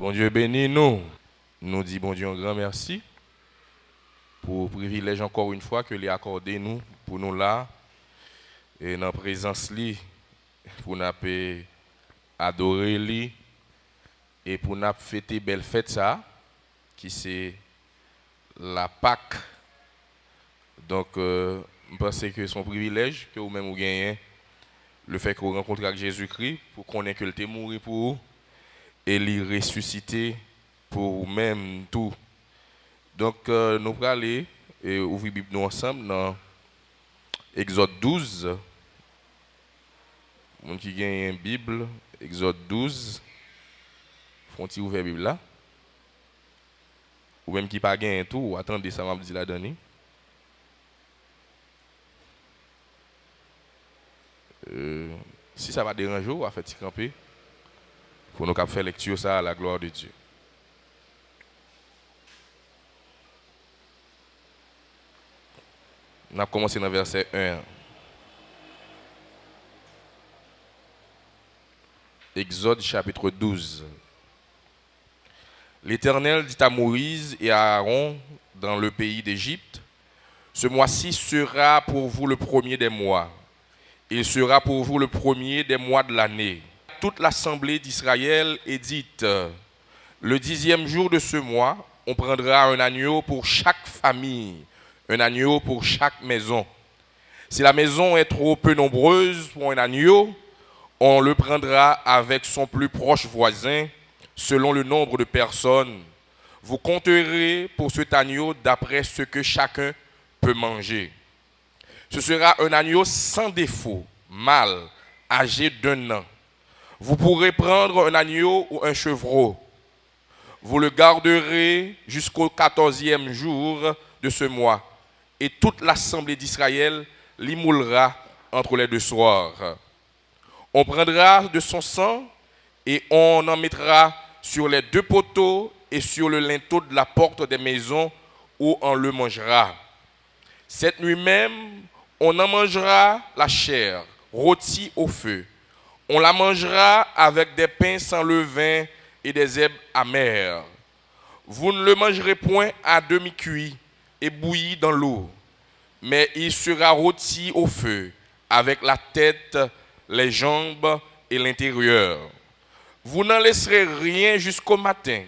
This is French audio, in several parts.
Bon Dieu bénis nous. Nous dit bon Dieu un grand merci pour le privilège encore une fois que lui accordé nous pour nous là et dans la présence lui pour nous adorer lui et pour nous fêter belle fête ça qui c'est la Pâque. Donc je pense que son privilège que vous-même vous gagnez le fait que vous rencontrez avec Jésus-Christ pour connaître que il est mort pour vous et il ressuscité pour vous-même tout. Donc nous allons aller et ouvrir la Bible nous ensemble dans Exode 12. Mon qui gagne une Bible, Exode 12. Font-ils ouvrir la Bible là? Ou même qui pas gagne tout, attendez, ça m'a dit la dernière. Si ça va déranger, on va faire camper pour nous faire lecture ça à la gloire de Dieu. On a commencé dans le verset 1. Exode chapitre 12. L'Éternel dit à Moïse et à Aaron dans le pays d'Égypte, ce mois-ci sera pour vous le premier des mois. Il sera pour vous le premier des mois de l'année. Toute l'assemblée d'Israël est dite, le 10e jour de ce mois, on prendra un agneau pour chaque famille, un agneau pour chaque maison. Si la maison est trop peu nombreuse pour un agneau, on le prendra avec son plus proche voisin, selon le nombre de personnes. Vous compterez pour cet agneau d'après ce que chacun peut manger. Ce sera un agneau sans défaut, mâle, âgé d'1 an. Vous pourrez prendre un agneau ou un chevreau. Vous le garderez jusqu'au 14e jour de ce mois. Et toute l'assemblée d'Israël l'immoulera entre les deux soirs. On prendra de son sang et on en mettra sur les 2 poteaux et sur le linteau de la porte des maisons où on le mangera. Cette nuit même, on en mangera la chair, rôtie au feu. On la mangera avec des pains sans levain et des herbes amères. Vous ne le mangerez point à demi-cuit et bouilli dans l'eau, mais il sera rôti au feu, avec la tête, les jambes et l'intérieur. Vous n'en laisserez rien jusqu'au matin,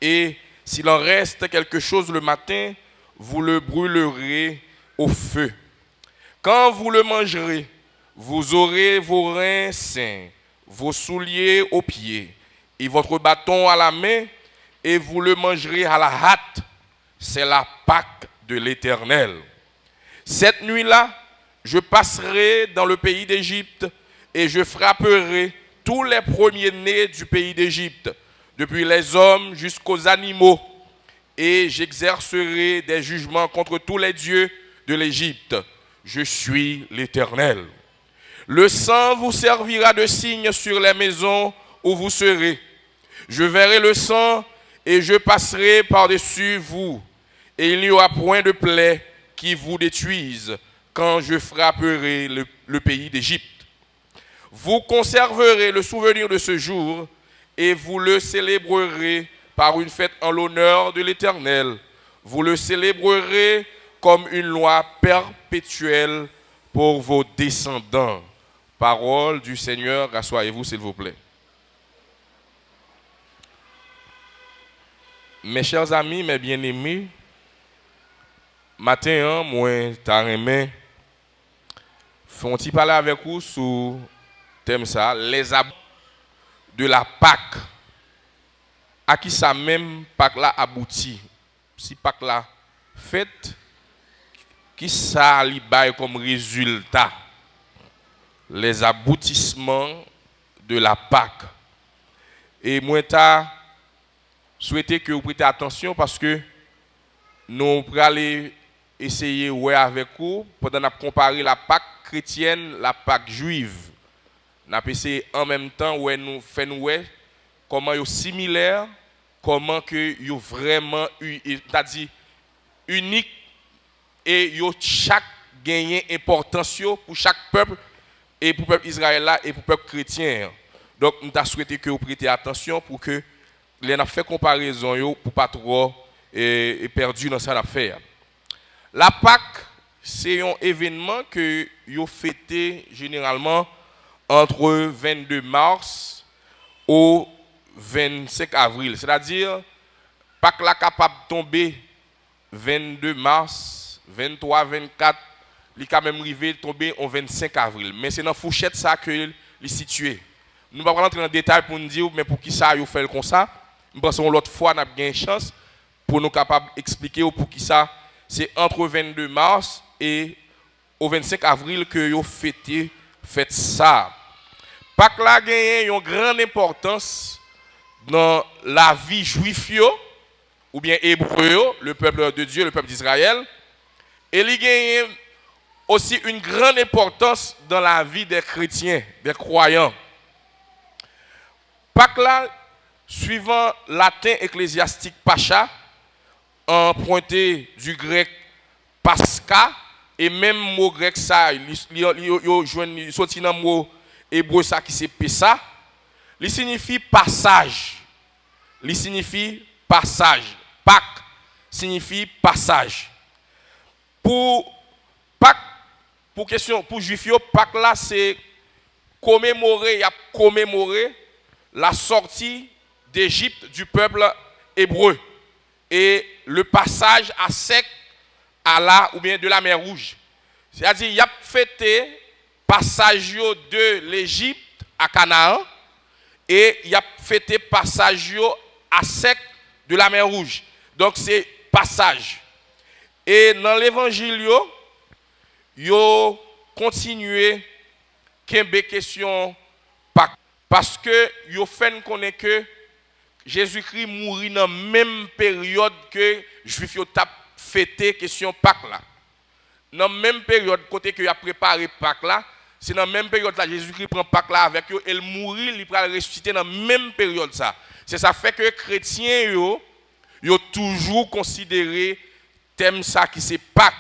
et s'il en reste quelque chose le matin, vous le brûlerez au feu. Quand vous le mangerez, vous aurez vos reins sains, vos souliers aux pieds, et votre bâton à la main, et vous le mangerez à la hâte. C'est la Pâque de l'Éternel. Cette nuit-là, je passerai dans le pays d'Égypte, et je frapperai tous les premiers-nés du pays d'Égypte, depuis les hommes jusqu'aux animaux, et j'exercerai des jugements contre tous les dieux de l'Égypte. Je suis l'Éternel. Le sang vous servira de signe sur les maisons où vous serez. Je verrai le sang et je passerai par-dessus vous, et il n'y aura point de plaie qui vous détruise quand je frapperai le pays d'Égypte. Vous conserverez le souvenir de ce jour et vous le célébrerez par une fête en l'honneur de l'Éternel. Vous le célébrerez comme une loi perpétuelle pour vos descendants. Parole du Seigneur, rassoyez-vous s'il vous plaît. Mes chers amis, mes bien-aimés, matin, moi, t'arrêmais, font-ils parler avec vous sur thème ça, les abus de la Pâque. À qui ça même Pâque là aboutit? Si Pâque là fait, qui ça li bail comme résultat? Les aboutissements de la Pâque. Et moi, t'as souhaité que vous prêtez attention parce que nous allons essayer avec vous pendant qu'on comparer la Pâque chrétienne, la Pâque juive. Nous avons essayé en même temps nous faisons comment ils sont similaires, comment ils sont vraiment uniques et chaque gagne importance pour chaque peuple et pour le peuple Israël et pour le peuple chrétien. Donc nous avons souhaité que vous prêtiez attention pour que les a fait comparaison yo pour pas trop et perdu dans ça affaire. La Pâque, c'est un événement que yo fêté généralement entre 22 mars au 25 avril. C'est-à-dire, Pâques là capable de tomber 22 mars, 23, 24, il est quand même arrivé tomber au 25 avril. Mais c'est dans la fourchette ça que il est situé. Nous ne pouvons pas rentrer dans le détail pour nous dire, mais pour qui ça, vous fait comme ça. Nous pensons l'autre fois, nous avons une chance pour nous capables d'expliquer pour qui ça. C'est entre 22 mars et au 25 avril que vous faites ça. Pâques là a une grande importance dans la vie juive ou bien hébreu, le peuple de Dieu, le peuple d'Israël. Et il gagne aussi une grande importance dans la vie des chrétiens, des croyants. Pâques là, suivant latin ecclésiastique Pacha, emprunté du grec Pascha, et même mot grec ça, il sorti dans le mot hébreu ça qui c'est Pessa, il signifie passage. Il signifie passage. Pâques signifie passage. Pour Pâques, pour question, pour Juifs, Pâques là c'est commémorer la sortie d'Égypte du peuple hébreu et le passage à sec à la ou bien de la mer Rouge. C'est-à-dire il y a fêté passage de l'Égypte à Canaan et il y a fêté passage à sec de la mer Rouge. Donc c'est passage. Et dans l'évangile yo continuer qu'une question parce que yo fait connaît que Jésus-Christ mourit dans la même période que Juifs yo t'a fêté question Pâques là. Dans la même période côté que a préparé Pâques là, c'est dans la même période là Jésus-Christ prend Pâques là avec eux, il mourit, il va ressusciter dans la même période ça. C'est ça fait que chrétiens yo toujours considéré thème ça qui c'est Pâques.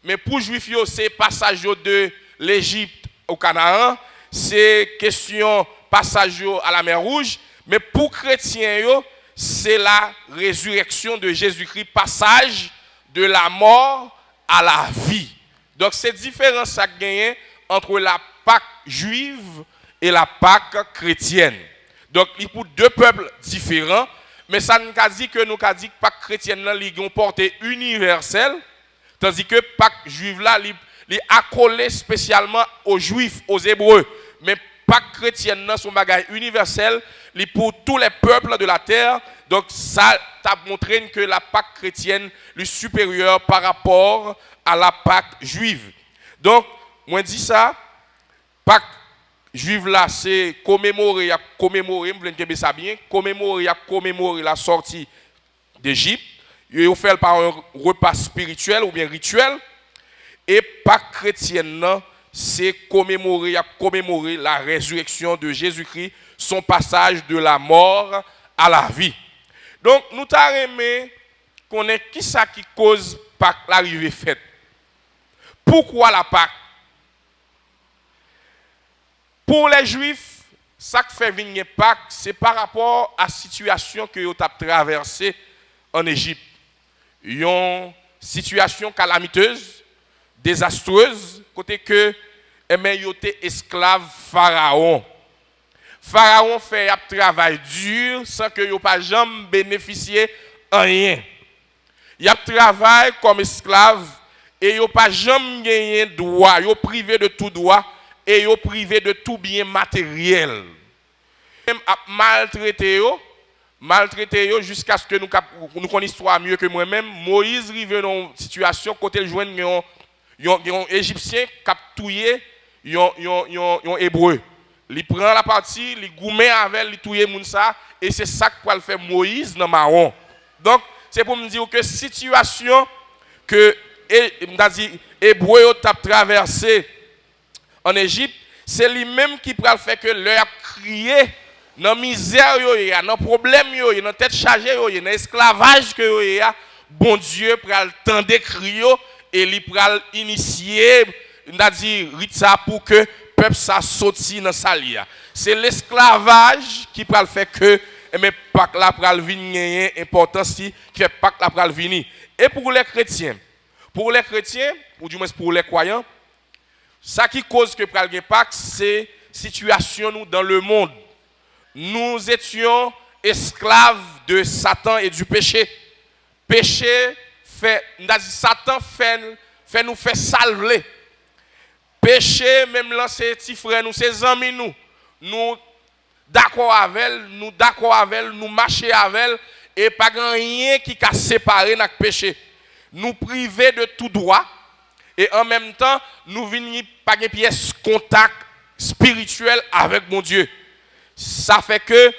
Mais pour Juifs c'est passage de l'Égypte au Canaan, c'est question passage à la mer Rouge, mais pour chrétiens c'est la résurrection de Jésus-Christ, passage de la mort à la vie. Donc c'est différence ça gagne entre la Pâque juive et la Pâque chrétienne. Donc il y a deux peuples différents, mais ça nous dit que nous dit que Pâque chrétienne là li gon portée universelle, tandis que Pâque juive là li accolé spécialement aux juifs, aux hébreux, mais Pâque chrétienne là son bagage universel, li pour tous les peuples de la terre. Donc ça t'a montré que la Pâque chrétienne est supérieure par rapport à la Pâque juive. Donc moi dis ça, Pâque juive là c'est commémorer, ça bien, commémorer la sortie d'Égypte. Il fait par un repas spirituel ou bien rituel. Et Pâque chrétienne là, c'est commémorer la résurrection de Jésus-Christ, son passage de la mort à la vie. Donc, nous t'avons aimé connaître qui ça qui cause Pâques l'arrivée faite. Pourquoi la Pâques? Pour les Juifs, ça qui fait venir Pâques, c'est par rapport à la situation que vous avez traversée en Égypte. Une situation calamiteuse, désastreuse, côté que vous étiez esclave Pharaon. Pharaon fait un travail dur sans que vous pas jamais bénéficié de rien. Il a travaillé comme esclave et vous pas jamais gagné de droit, vous privé de tout droit et vous privé de tout bien matériel. Même maltraité jusqu'à ce que nous connaissions l'histoire mieux que moi-même. Moïse arrive dans une situation côté le joindre un Égyptien qui a tué un Hébreu. Il prend la partie, il gourmet avec, il touye Mounsa, et c'est ça que va faire Moïse dans Maron. Donc, c'est pour me dire que situation que Hébreu a traversé en Égypte, c'est lui-même qui va faire que leur crié dans la misère, dans le problème, dans la tête chargée, dans l'esclavage que bon Dieu pour le temps d'écrire et il va initier, pour que peuple ça sorti dans sa lia. C'est l'esclavage qui va faire que et mais Pâques là pral venir importance qui fait Pâques là pral venir. Et pour les chrétiens, ou du moins pour les croyants, ça qui cause que pral gen Pâques, c'est situation nous dans le monde. Nous étions esclaves de Satan et du péché. Péché fait, Satan fait nous faire salver. Péché, même là, c'est petits frères, nous, c'est amis, nous d'accord avec elle, nous marcher avec elle, et pas rien qui a séparé notre péché. Nous priver de tout droit, et en même temps, nous venons pas de pièce contact spirituel avec mon Dieu. Ça fait que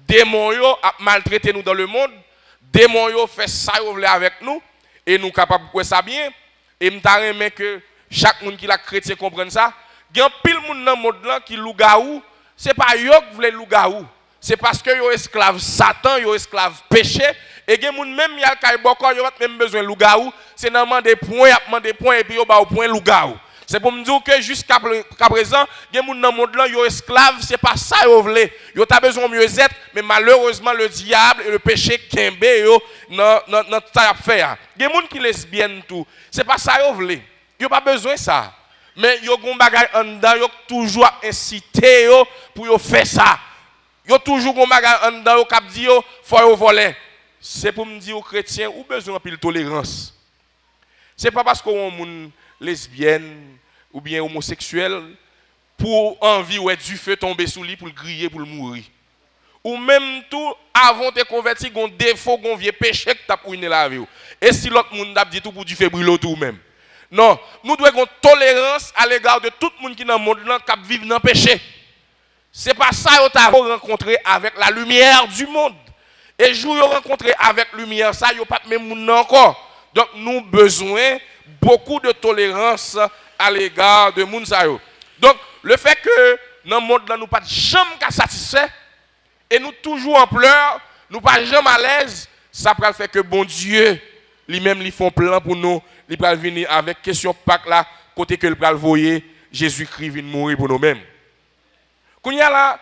démons a maltraité nous dans le monde, démons fait ça avec nous, et nous capables de faire ça bien, et nous avons que chaque monde qui est chrétien comprenne ça. Il y a pile monde dans le monde là qui lougaou, c'est pas yo qui voulait lougaou, c'est parce que yo esclave Satan, yo esclave péché et il y a monde même y a kay boko yo pas même besoin lougaou, c'est dans demander point et puis yo ba au point lougaou. C'est pour me dire que jusqu'à présent, il y a des gens dans le monde là, yo esclave, c'est pas ça yo voulait. Yo ta besoin mieux être, mais malheureusement le diable et le péché kembe yo dans ça faire. Il y a des gens qui lesbiennes tout, c'est pas ça yo voulait. Yo pas besoin de ça. Mais yo gon bagay en dedans, yo toujours incité yo pour yo faire ça. Yo toujours gon bagay en dedans yo k'ap di yo faut yo voler. C'est pour me dire aux chrétiens ou besoin de tolérance. C'est pas parce qu'on moun lesbienne ou bien homosexuel pour envie ou être du feu tomber sous lui pour le griller pour le mourir. Ou même tout avant de te convertir gon défaut gon vieux péché que t'as ruiné la vie. Et si l'autre monde t'a dit tout pour du faire brûler tout même. Non, nous devons avoir tolérance à l'égard de tout le monde qui est dans le monde qui vit dans le péché. Ce n'est pas ça que tu as rencontré avec la lumière du monde. Et je vous rencontré avec la lumière, ça, il n'y a pas de même monde encore. Donc, nous avons besoin beaucoup de tolérance à l'égard de monde. Donc, le fait que dans le monde, nous ne sommes pas jamais satisfaits, et nous toujours en pleurs, nous ne sommes pas jamais à l'aise, ça peut faire que bon Dieu, lui-même, lui font plan pour nous. Il va venir avec question Pâques là, côté que le va voyer Jésus-Christ vient mourir pour nous-mêmes. Quand il y a là,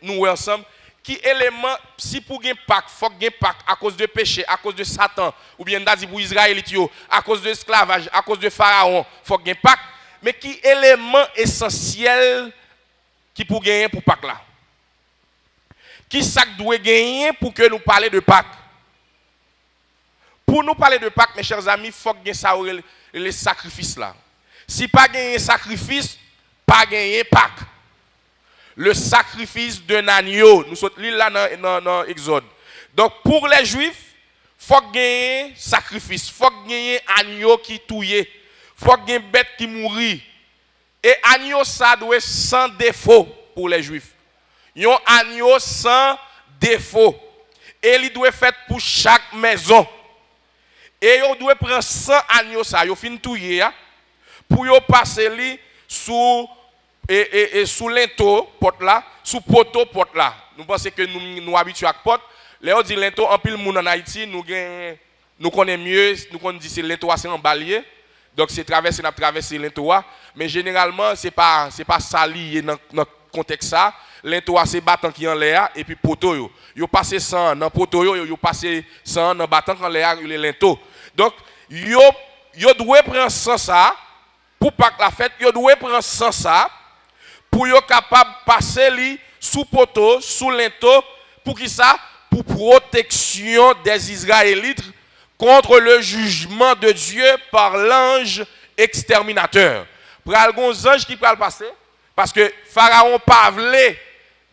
nous ensemble, qui élément, si pour gagner Pâques, il faut gagner Pâques à cause de péché, à cause de Satan, ou bien pour Israël, à cause de l'esclavage, à cause de Pharaon, il faut gagner Pâques, mais qui élément essentiel qui pour gagner pour Pâques là? Qui ça doit gagner pour que nous parlions de Pâques? Pour nous parler de Pâques, mes chers amis, il faut gagner ça les sacrifices là. Si pas gagner sacrifice, pas gagner Pâques. Le sacrifice d'un agneau, nous sommes là dans Exode. Donc pour les Juifs, il faut gagner sacrifice, il faut gagner agneau qui touillé, il faut gagner bête qui mourit. Et agneau ça doit être sans défaut pour les Juifs. Un agneau sans défaut. Et il doit être fait pour chaque maison. Et vous devez prendre 100 agneaux, ça, vous fin touyer, pour vous passer li sous sous linteau porte là, sous poteau porte là. Nous pensons que nous habitués à porte. Là on dit linteau en pile monde en Haïti, nous connaissons mieux, nous connaissons c'est linteau c'est en balier. Donc c'est traverser linteau, mais généralement c'est pas ça lié dans contexte ça. Linteau c'est battant qui en l'air et puis poteau yo. Yo passé 100 dans poteau yo passé 100 dans battant en l'air les linteaux. Donc yo doit prendre 100 ça pour pas que la fête, yo doit prendre 100 ça pour yo capable passer li sous poteau, sous linteau pour qui ça? Pour protection des Israélites contre le jugement de Dieu par l'ange exterminateur. Pral gon ange qui pral passer parce que Pharaon pas voulait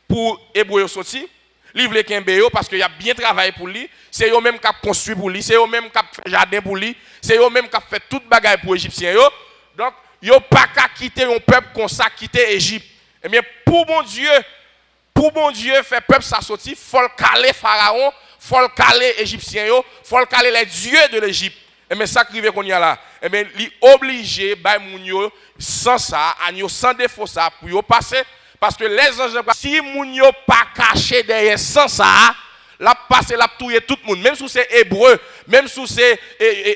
pour Hébreu sorti, il voulait kembe yo parce qu'il a bien travaillé pour lui, c'est eux même qui a construit pour lui, c'est eux même qui a fait jardin pour lui, c'est eux même qui a fait toute bagaille pour les Égyptiens yo. Donc yo pas qu'à quitter un peuple comme ça quitter Égypte. Eh bien pour bon Dieu faire peuple ça sorti, faut le caler Pharaon, faut le caler Égyptiens yo, faut le caler les dieux de l'Égypte. Et bien ça qui qu'on y a là, et bien il obligé bay moun yo sans ça, agneau sans défaut ça pour yo passer. Parce que les anges, si moun yo pas caché derrière sans ça, la passe, la touye tout le monde. Même si c'est hébreu, même si c'est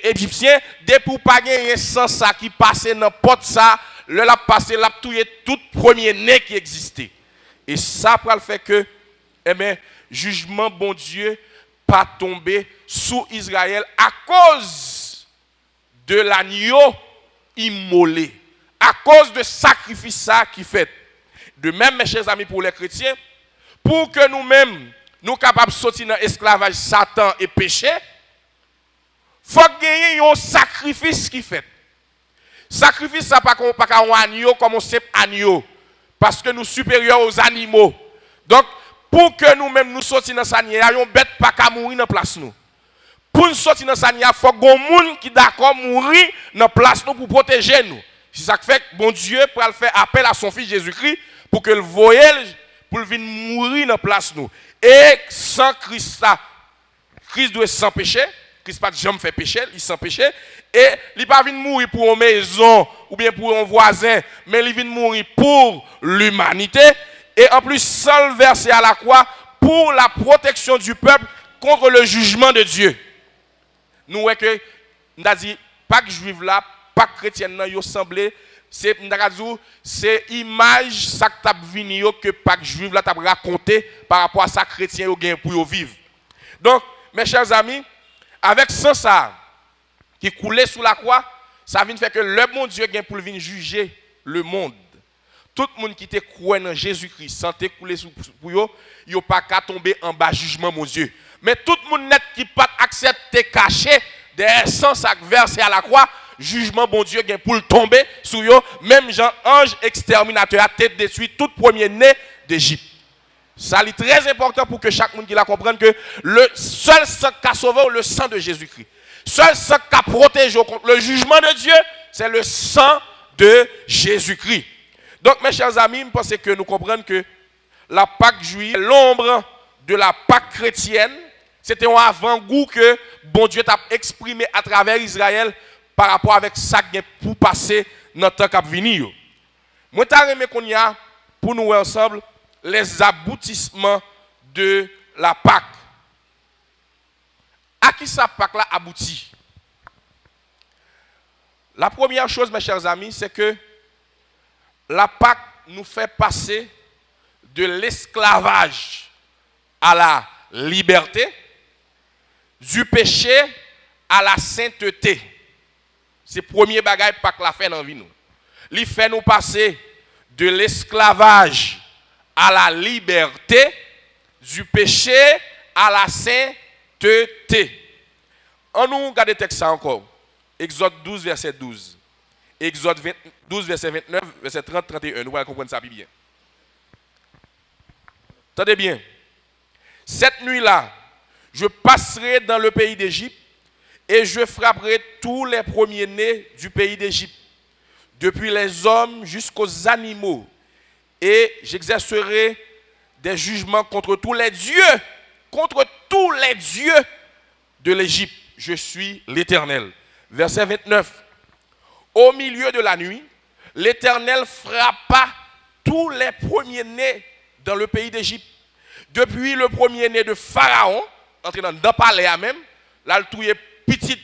égyptien, dès pour pas gagner sans ça qui passe dans porte ça, la passe, la touye tout premier né qui existait. Et ça pour le fait que, eh bien, jugement bon Dieu pas tombé sous Israël à cause de l'agneau immolé, à cause de sacrifice ça qui fait. De même, mes chers amis, pour les chrétiens, pour que nous-mêmes, nous capables de sortir dans l'esclavage Satan et péché, il faut gagner un sacrifice qui fait. Sacrifice, ça pas un agneau comme on sait agneau, parce que nous sommes supérieurs aux animaux. Donc, pour que nous-mêmes nous sortions dans sa nière, on bête pas qu'à mourir dans place nous. Pour nous sortir dans sa nière, il faut que les gens qui d'accord mourir dans place nous pour protéger nous. C'est ça qui fait que bon Dieu pour faire appel à son fils Jésus-Christ pour que le voyelle pour venir mourir dans place nous. Et sans Christ là, Christ doit sans péché, Christ pas jamais fait péché, il sans péché et il pas venir mourir pour une maison ou bien pour un voisin, mais il vient mourir pour l'humanité. Et en plus, sans le verser à la croix pour la protection du peuple contre le jugement de Dieu. Nous voyons que, nous avons dit, Pâques juive là, Pâques chrétienne là, ils semblent, c'est image ça que Pâques juive là t'a raconté par rapport à ça chrétien pour vivre. Donc, mes chers amis, avec ça qui coulait sous la croix, ça vient faire que le bon Dieu vient pour venir juger le monde. Tout le monde qui était croit en Jésus-Christ, sans te couler pour eux, il n'a pas qu'à tomber en bas jugement, mon Dieu. Mais tout le monde net qui pas accepter caché des sang versé à la croix, jugement, bon Dieu, pour tomber sur eux, même Jean, ange exterminateur, à tête détruite, tout premier-né d'Égypte. Ça est très important pour que chaque monde qui la comprenne que le seul sang qui a sauvé, le sang de Jésus-Christ. Seul sang qui a protégé contre le jugement de Dieu, c'est le sang de Jésus-Christ. Donc, mes chers amis, je pense que nous comprenons que la Pâque juive, l'ombre de la Pâque chrétienne, c'était un avant-goût que bon Dieu t'a exprimé à travers Israël par rapport avec ça qui est pour passer dans le temps qui va venir. Moi, je aimé qu'on y a, pour nous ensemble, les aboutissements de la Pâque. À qui ça Pâque là aboutit? La première chose, mes chers amis, c'est que la Pâque nous fait passer de l'esclavage à la liberté, du péché à la sainteté. C'est le premier bagage que Pâque la fait dans la vie. Il fait nous passer de l'esclavage à la liberté, du péché à la sainteté. On nous regarde le texte encore. Exode 12, verset 12. Exode 12, verset 29, verset 30, 31. Nous allons comprendre ça bien. Attendez bien. Cette nuit-là, je passerai dans le pays d'Égypte et je frapperai tous les premiers-nés du pays d'Égypte, depuis les hommes jusqu'aux animaux, et j'exercerai des jugements contre tous les dieux de l'Égypte. Je suis l'Éternel. Verset 29. Au milieu de la nuit, l'Éternel frappa tous les premiers-nés dans le pays d'Égypte. Depuis le premier-né de Pharaon, entré dans le palais même, là, le premier petit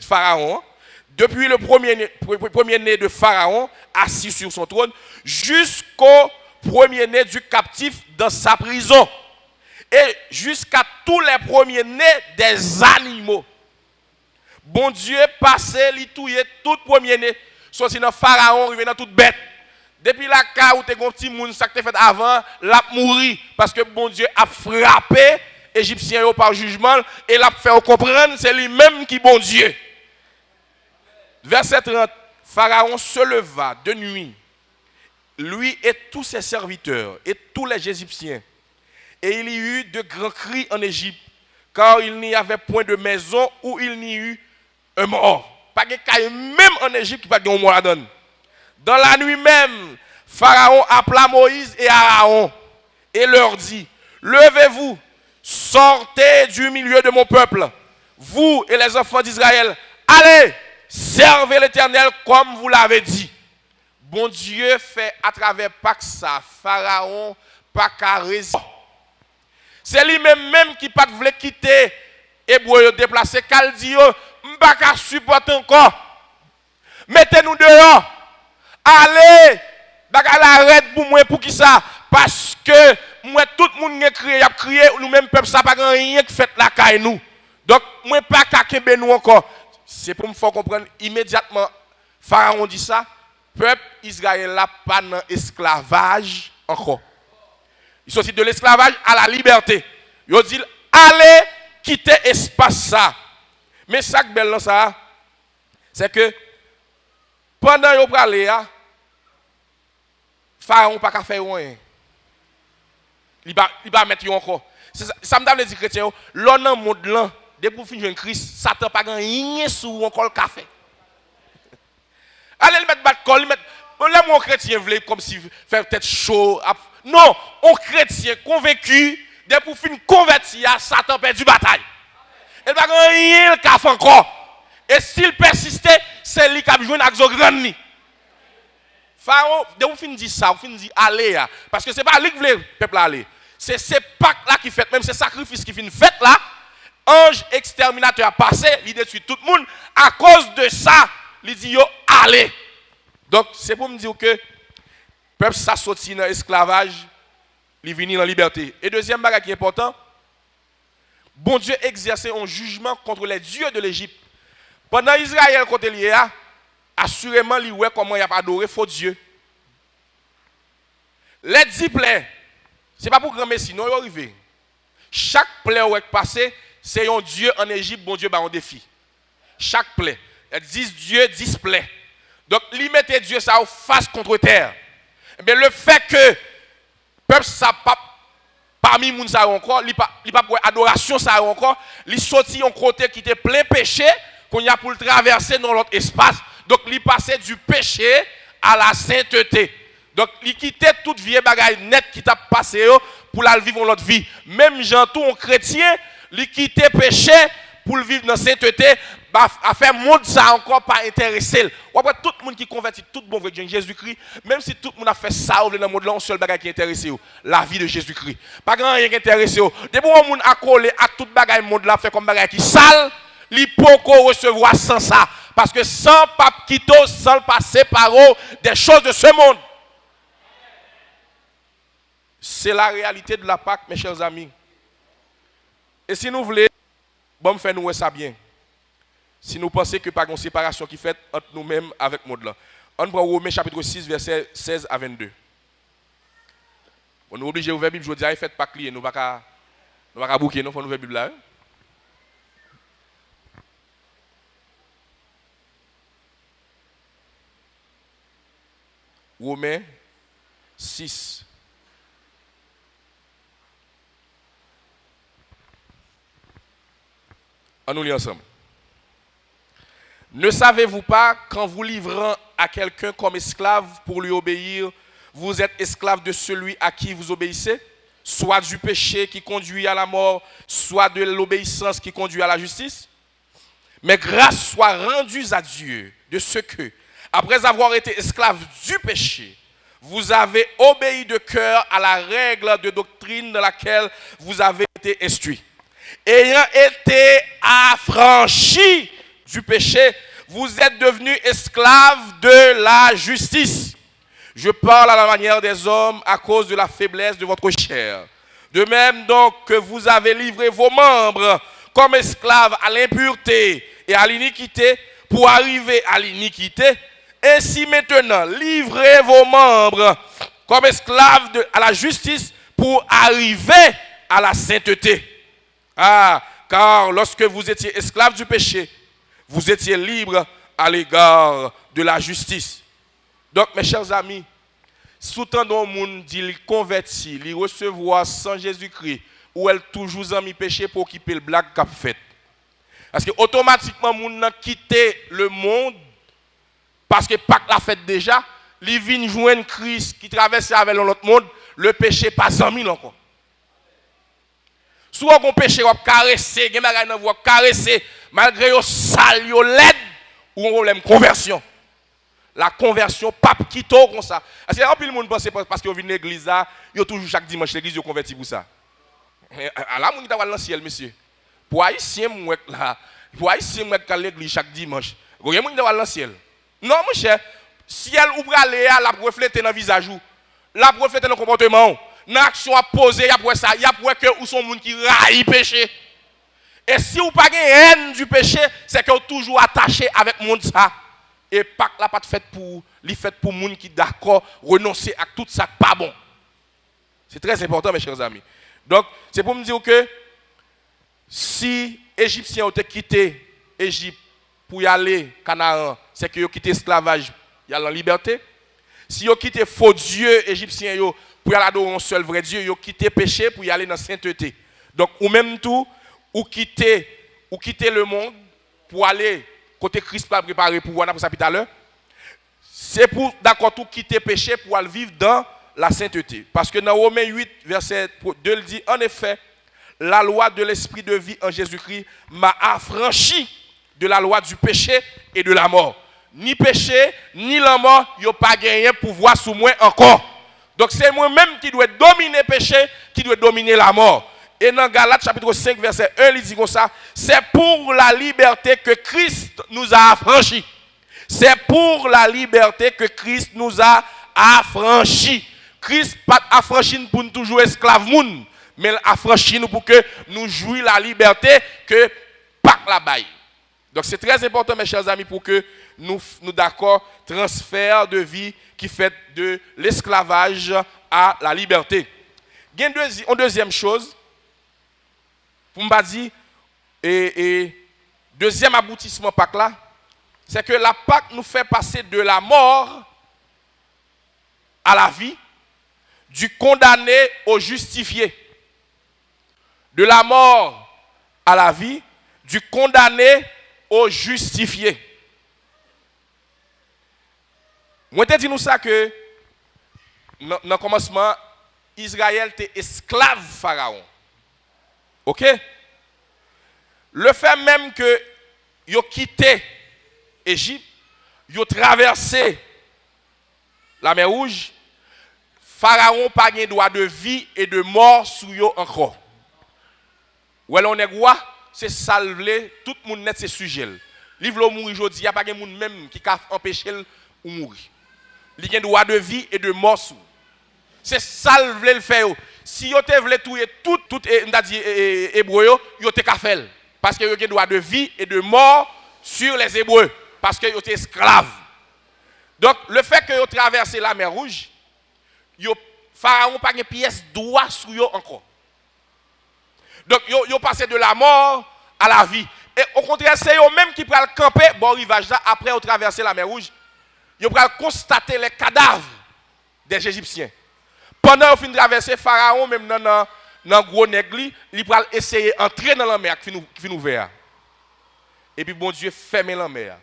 Pharaon, depuis le premier-né de Pharaon, assis sur son trône, jusqu'au premier-né du captif dans sa prison. Et jusqu'à tous les premiers-nés des animaux. Bon Dieu passait, il touillait tout premier-né. Soit sinon Pharaon, il dans toute bête. Depuis la cas où tu as un petit monde, ça que tu fait avant, l'a mouru. Parce que bon Dieu a frappé les Égyptiens par jugement et l'a fait comprendre, c'est lui-même qui est bon Dieu. Verset 30. Pharaon se leva de nuit, lui et tous ses serviteurs et tous les Égyptiens. Et il y eut de grands cris en Égypte, car il n'y avait point de maison où il n'y eut un mort. Pas de cas même en Égypte qui pas de mort là-dedans. Dans la nuit même, Pharaon appela Moïse et Aaron et leur dit: levez-vous, sortez du milieu de mon peuple, vous et les enfants d'Israël, allez, servez l'Éternel comme vous l'avez dit. Bon Dieu fait à travers Pâques ça, Pharaon pas qu'à résister. C'est lui-même qui pas voulu quitter Hébreu déplacer Caldio, pas qu'à supporter encore. Mettez-nous dehors. Allez, l'arrête pour moi pour qui ça? Parce que moi tout le monde crié, a crié, nous-mêmes peuple ça pas rien qui fait la caille nous. Donc moi pas kakembe nous encore. C'est pour me faire comprendre immédiatement Pharaon dit ça, peuple Israël là pas dans esclavage encore. Ils sont de l'esclavage à la liberté. Ils dit allez quitter espace ça. Mais ça que belle ça c'est que pendant yo pralé Pharaon pas faire rien. Il va mettre yo encore. Ça me donne dire chrétien, l'on dans monde là, dès pour finir Christ, Satan pas rien sous encore le café. Allez le mettre battre col, mettre là mon chrétien veut comme si faire tête chaud. Non, on chrétien convaincu, dès pour finir converti, Satan perd du bataille. Il va rien le café encore. Et s'il persistait, c'est lui qui a besoin d'axo grand. Pharaon, dès vous finissez dire ça, vous finissez dire allez parce que c'est pas lui qui veut le peuple aller. C'est ces pactes là qui fait, même ces sacrifices qui finissent fait là, ange exterminateur a passé, il détruit tout le monde. À cause de ça, il dit yo allez. Donc c'est pour me dire que le peuple ça sorti dans l'esclavage, il vient dans la liberté. Et deuxième bagage qui est important, bon Dieu exerçait un jugement contre les dieux de l'Égypte. Pendant Israël côté lié, assurément il voit comment il a adoré faux Dieu. Les 10 plaies, ce n'est pas pour grand messie, non, il est arrivé. Chaque plaie qui est passé, c'est un Dieu en Égypte, bon Dieu, un défi. Chaque plaie. 10 dieux, 10 plaies. Donc, il mettait Dieu ça face contre terre. Mais le fait que peuple ça pas parmi moun ça encore, il pas pour adoration ça encore, il sorti un côté qui était plein péché qu'on y a pour le traverser dans l'autre espace. Donc, il passait du péché à la sainteté. Donc, il quittait toute vieille bagaille nette qui t'a passé pour la vivre l'autre vie. Même Jean, tout un chrétien, il quittait péché pour le vivre dans la sainteté, à faire monde ça encore pas intéressé. Ou après tout le monde qui convertit, tout bon vrai Jésus-Christ, même si tout le monde a fait ça dans le monde là, un seul bagage qui intéresse la vie de Jésus-Christ. Pas grand rien qui intéresse. Dès que le monde a collé à tout bagage monde là, fait comme bagage qui sale, il peut recevoir sans ça. Parce que sans pape quito, sans passer par des choses de ce monde. C'est la réalité de la Pâque, mes chers amis. Et si nous voulons, bon, faire nous ça bien. Si nous pensons que par une séparation qui fait entre nous-mêmes avec le monde là. On prend Romains chapitre 6, verset 16 à 22. On est obligé d'ouvrir la Bible, je dis, faites pas clier, nous ne pouvons pas bouquer, nous faut ouvrir la Bible là. Romains 6. On nous lit ensemble. Ne savez-vous pas qu'en vous livrant à quelqu'un comme esclave pour lui obéir, vous êtes esclave de celui à qui vous obéissez, soit du péché qui conduit à la mort, soit de l'obéissance qui conduit à la justice? Mais grâce soit rendue à Dieu de ce que, après avoir été esclave du péché, vous avez obéi de cœur à la règle de doctrine dans laquelle vous avez été instruit. Ayant été affranchis du péché, vous êtes devenus esclaves de la justice. Je parle à la manière des hommes à cause de la faiblesse de votre chair. De même donc que vous avez livré vos membres comme esclaves à l'impureté et à l'iniquité pour arriver à l'iniquité, ainsi maintenant livrez vos membres comme esclaves à la justice pour arriver à la sainteté. Ah, car lorsque vous étiez esclaves du péché, vous étiez libres à l'égard de la justice. Donc, mes chers amis, sous-temps dont le monde dit qu'il convertit, il recevoir sans Jésus-Christ, ou elle toujours en mi péché pour occuper le blague qu'a fait. Parce que automatiquement, le monde a quitté le monde, parce que Pâques l'a fait déjà, il vient joindre Christ qui traverse avec l'autre monde, le péché pas en mille encore. Soit on péché, on caresser, on caresser, malgré yo sale, yo laid, ou un problème conversion. La conversion, pape qui tout comme ça. Parce que un peu le monde pense parce qu'ils viennent à l'église, ils toujours chaque dimanche l'église, ils converti pour ça. Là, on est dans le ciel, monsieur. Pour haïtien, pour haïtien, moi, l'église chaque dimanche. Vous voyez, on est dans le ciel. Non, mon cher, ciel ouvre aller, la refléter dans le visage, la refléter dans le comportement. dans l'action à poser, après ça, il y a pour que ou son monde qui raille péché. Et si vous pas haine du péché, c'est que vous toujours attaché avec monde ça. Et Pâques la pas fait pour li fait pour monde qui d'accord renoncer à tout ça pas bon. C'est très important mes chers amis. Donc c'est pour me dire que si les Égyptiens ont quitté l'Égypte pour y aller Canaan, c'est que ils ont quitté l'esclavage, il y a la liberté. Si ils ont quitté faux dieux égyptiens pour y aller adorer un seul vrai Dieu, ils ont quitté péché pour y aller dans la sainteté. Donc ou même tout ou quitter le monde pour aller côté Christ pas préparé pour voir pour ça tout à l'heure. C'est pour d'accord tout quitter péché pour aller vivre dans la sainteté. Parce que dans Romains 8 verset 2 il dit en effet la loi de l'esprit de vie en Jésus-Christ m'a affranchi de la loi du péché et de la mort. Ni péché, ni la mort, il n'y a pas gagné pouvoir sur moi encore. Donc c'est moi-même qui dois dominer le péché, qui doit dominer la mort. Et dans Galates chapitre 5 verset 1, il dit comme ça, c'est pour la liberté que Christ nous a affranchis. C'est pour la liberté que Christ nous a affranchis. Christ pas affranchi pour nous toujours esclaves moun. Mais affranchi nous pour que nous jouions la liberté que Pâques la baille. Donc c'est très important mes chers amis pour que nous d'accord transfert de vie qui fait de l'esclavage à la liberté. Une deuxième chose pour me dire et deuxième aboutissement Pâques là, c'est que la Pâques nous fait passer de la mort à la vie, du condamné au justifié. De la mort à la vie, du condamné au justifié. Moi, je dis nous ça que, dans le commencement, Israël était esclave Pharaon. Ok? Le fait même que ils ont quitté l'Égypte, ils ont traversé la mer Rouge, Pharaon n'a pas de droit de vie et de mort sur eux encore. Ou alors on est roi, c'est salver tout le monde net ces sujets. Livre le mourir aujourd'hui, il n'y a pas de monde même qui peut empêcher ou mourir. Il y a un droit de vie et de mort. C'est salver le faire. Si vous voulez tout hébreu, vous avez fait. Parce que vous avez un droit de vie et de mort sur les Hébreux. Parce que vous êtes esclaves. Donc, le fait que vous traversez la mer Rouge, Pharaon n'a pas de pièce droit sur eux encore. Donc, ils passé de la mort à la vie. Et au contraire, c'est eux-mêmes qui prennent camper, bon rivage là, après au traverser la mer Rouge, ils prennent constater les cadavres des Égyptiens. Pendant qu'ils traverser Pharaon, même dans le gros nègre, il prend essayer d'entrer dans la mer qui finit ouverte. Et puis, bon Dieu, ferme la mer.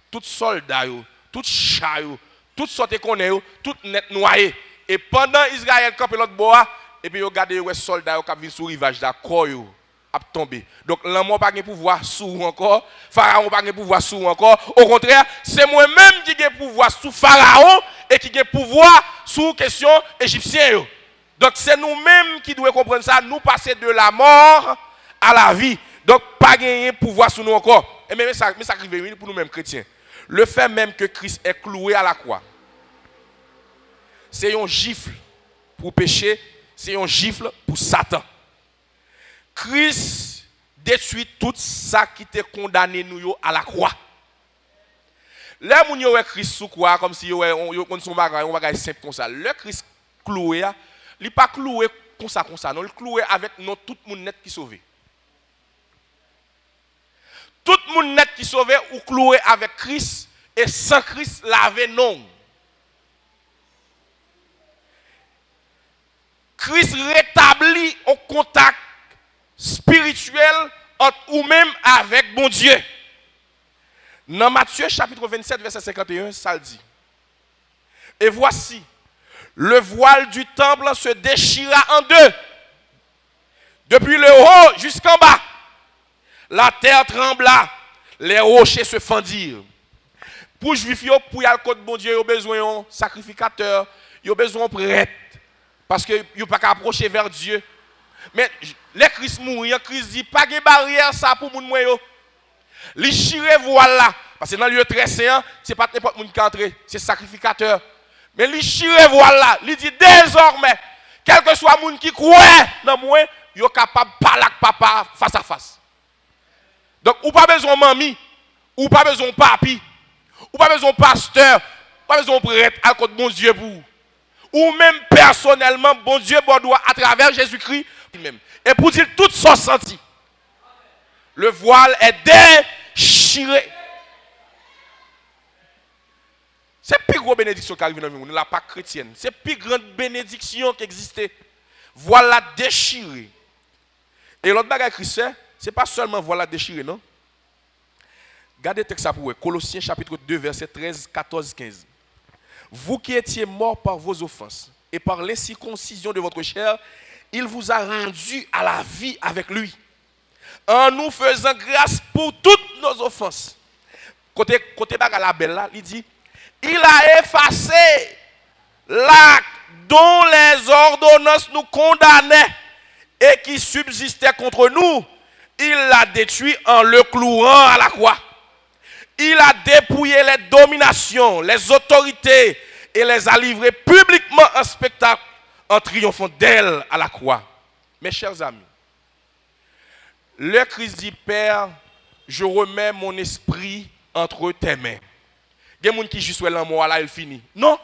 Tout soldats, tout chats, tout sorte qu'on est, tout net noyé. Et pendant Israël campé l'autre bois, et puis regardez les soldats qui viennent sur le rivage d'accord a tombé. Donc l'amour pas de pouvoir sous encore, Pharaon pas de pouvoir sous encore. Au contraire, c'est moi-même qui ai pouvoir sous Pharaon et qui ai pouvoir sous question égyptienne. Donc c'est nous-mêmes qui devons comprendre ça, nous passer de la mort à la vie. Donc pas gagner pouvoir sous nous encore. Et même ça arrive pour nous-mêmes chrétiens. Le fait même que Christ est cloué à la croix, c'est un gifle pour pécher, c'est un gifle pour Satan. Christ détruit tout ça qui était condamné nous à la croix. Là, on y a Christ sous croix comme si on son bagage simple comme ça. Le Christ cloué, il n'est pas cloué comme ça, non, il est cloué avec nous, tout le monde net qui sauvé. Tout le monde net qui sauvé ou cloué avec Christ et sans Christ lavé non. Christ rétablit un contact spirituel entre ou même avec bon Dieu. Dans Matthieu chapitre 27 verset 51, ça le dit. Et voici, le voile du temple se déchira en deux, depuis le haut jusqu'en bas. La terre trembla, les rochers se fendirent. Pour juifs, pour y aller contre bon Dieu, ils ont besoin d'un sacrificateur, ils ont besoin d'un prêtre. Parce qu'ils ne peuvent pas approcher vers Dieu. Mais les Christ mourir, Christ dit, pas de barrière ça pour les gens. Les chirés voilà. Parce que dans le lieu très saint, ce n'est pas n'importe qui entre, c'est sacrificateur. Mais les chirés voilà. Il dit désormais, Quel que soit le monde qui croit dans moi, yo capable de parler avec papa face à face. Donc, ou pas besoin de mamie, ou pas besoin de papi, ou pas besoin de pasteur, ou pas besoin de prêtre à côté de bon Dieu pour vous. Ou même personnellement, bon Dieu doit à travers Jésus-Christ lui-même. Et pour dire tout son senti. Le voile est déchiré. C'est la plus grosse bénédiction qui arrive dans le monde, la Pâque chrétienne. C'est la plus grande bénédiction qui existait. Voilà déchiré. Et l'autre bagage Christ, ce n'est pas seulement voilà déchiré, non? Regardez le texte pour vous. Colossiens chapitre 2, verset 13, 14, 15. Vous qui étiez morts par vos offenses et par l'incirconcision de votre chair, il vous a rendu à la vie avec lui, en nous faisant grâce pour toutes nos offenses. Côté la belle là, il dit, il a effacé l'acte dont les ordonnances nous condamnaient et qui subsistait contre nous. Il l'a détruit en le clouant à la croix. Il a dépouillé les dominations, les autorités et les a livrées publiquement en spectacle en triomphant d'elles à la croix. Mes chers amis, le Christ dit, Père, je remets mon esprit entre tes mains. Il y a des gens qui juste l'amour là, il finit. Non,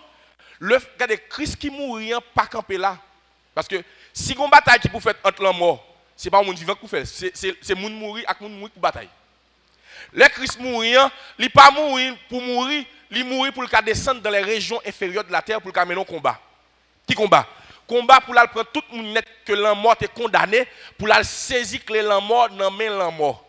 regardez, Christ qui mourit, pas camper là. Parce que si on bataille qui pour faire entre l'amour, ce n'est pas un monde vivant qui fait, c'est monde mourir avec monde mourir qui bataille. Le Christ mourir, il n'est pas mourir pour mourir, il mourit pour le descendre dans les régions inférieures de la terre pour le mener au combat. Qui combat? Combat pour la prendre tout le monde que l'amour est condamné, pour la saisir que l'amour dans main l'amour.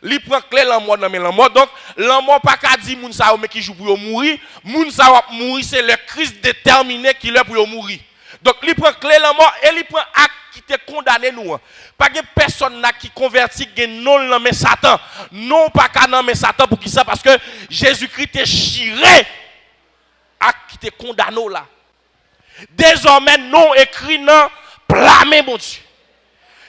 Il prend clé l'amour dans main l'amour. Donc l'amour pas qu'à dire moun sa mais qui joue pour mourir, moun sa va mourir, c'est le Christ déterminé qui est pour mourir. Donc il prend clé l'amour et il prend acte qui était condamné nous. Pas de personne qui convertit que non dans mais Satan. Non pas qu'à non mais Satan pour qui ça parce que Jésus-Christ est chiré acte qui était condamné là. Désormais non écrit non blâmer mon Dieu.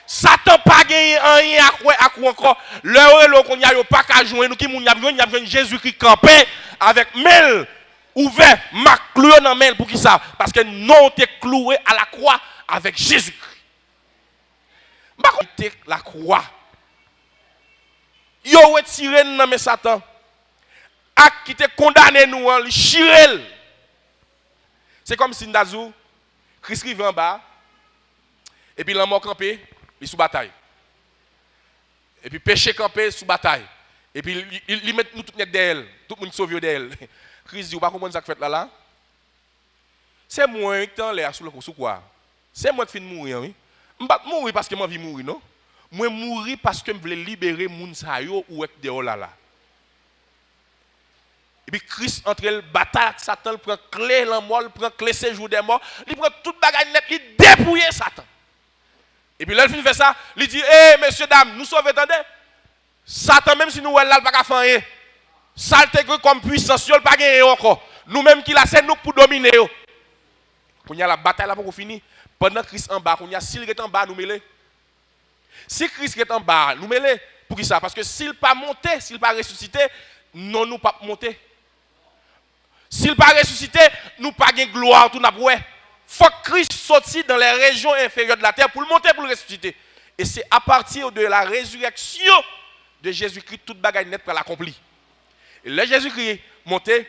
Satan pas gagné rien à quoi encore. Le qu'on y a pas qu'à jouer nous qui moun y a Jésus-Christ campé avec mêle ouvert, ma cloué dans mêle pour qui ça? Parce que non t'es cloué à la croix avec Jésus-Christ. Bah la croix. Yo retiré dans mes Satan. A qui te condamné nous en chirel. C'est comme si Ndazou Christ rive en bas et puis l'amour campé, il sous bataille. Et puis péché campé sous bataille. Et puis il met nous tout net d'elle, tout le monde sauve d'elle. Christ dit, vous ne comprenez pas ce que fait là? C'est moi qui suis là sous quoi? C'est moi qui finis de mourir, oui. Je ne vais pas mourir parce que je veux mourir, non? Moi, mourir parce que je veux libérer les gens ou être dehors là. Et puis Christ entre le bataille, Satan il prend clé la mort, il prend clé séjour des morts, il prend toute bagaille net, il dépouille Satan. Et puis là, il fait ça, il dit, hé, messieurs, dames, nous sommes attendez. Satan, même si nous sommes là, il ne peut pas faire. Ça comme puissance, il ne peut pas gagner encore. Nous-mêmes qui là, c'est nous pour dominer. Quand il y a la bataille là pour finir, pendant Christ en bas, quand il y a s'il est en bas, nous mêlons. Si Christ est en bas, nous mêlons. Pour qui ça? Parce que s'il n'est pas monté, s'il n'est pas ressuscité, non, nous ne pouvons pas monter. S'il n'est pas ressuscité, nous ne pouvons pas gagner gloire, tout n'a pas. Il faut que Christ sorte dans les régions inférieures de la terre pour le monter, pour le ressusciter. Et c'est à partir de la résurrection de Jésus-Christ, toute bagaille nette pour l'accomplir. Et le Jésus-Christ monté,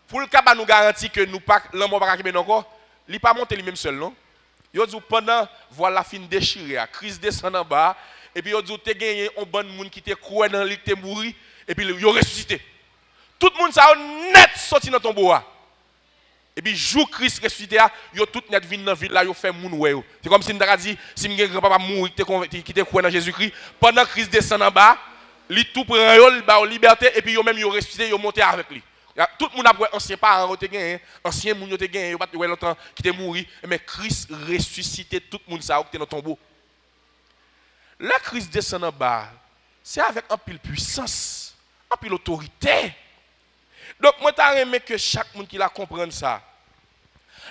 pour le cas nous garantit que nous pas l'homme pas gagner encore, il n'est pas monté lui-même seul, non? Il dit pendant voilà fin déchiré, Christ descend en bas, et puis il dit tu as gagné un bon monde qui te croit dans lui, qui te mort, et puis il a ressuscité. Tout le monde ça net sorti dans ton bois. Et puis jour Christ ressuscité, yo tout net vinn dans ville là, yo fait moun ouais. C'est comme si on t'a dit si mon grand-papa mourir qui te croit dans Jésus-Christ, pendant Christ descend en bas, li tout prend yo, il ba liberté et puis yo même yo ressuscité, yo monté avec lui. Tout le monde après ancien parent te gagné, ancien moun yo te gagné, yo pas ouais longtemps qui te mourir, mais Christ ressuscité tout le monde ça qui était dans tombeau. Le Christ descend en bas, c'est avec un pile puissance, un pile autorité. Donc, moi, je aimé que chaque monde qui la comprenne ça.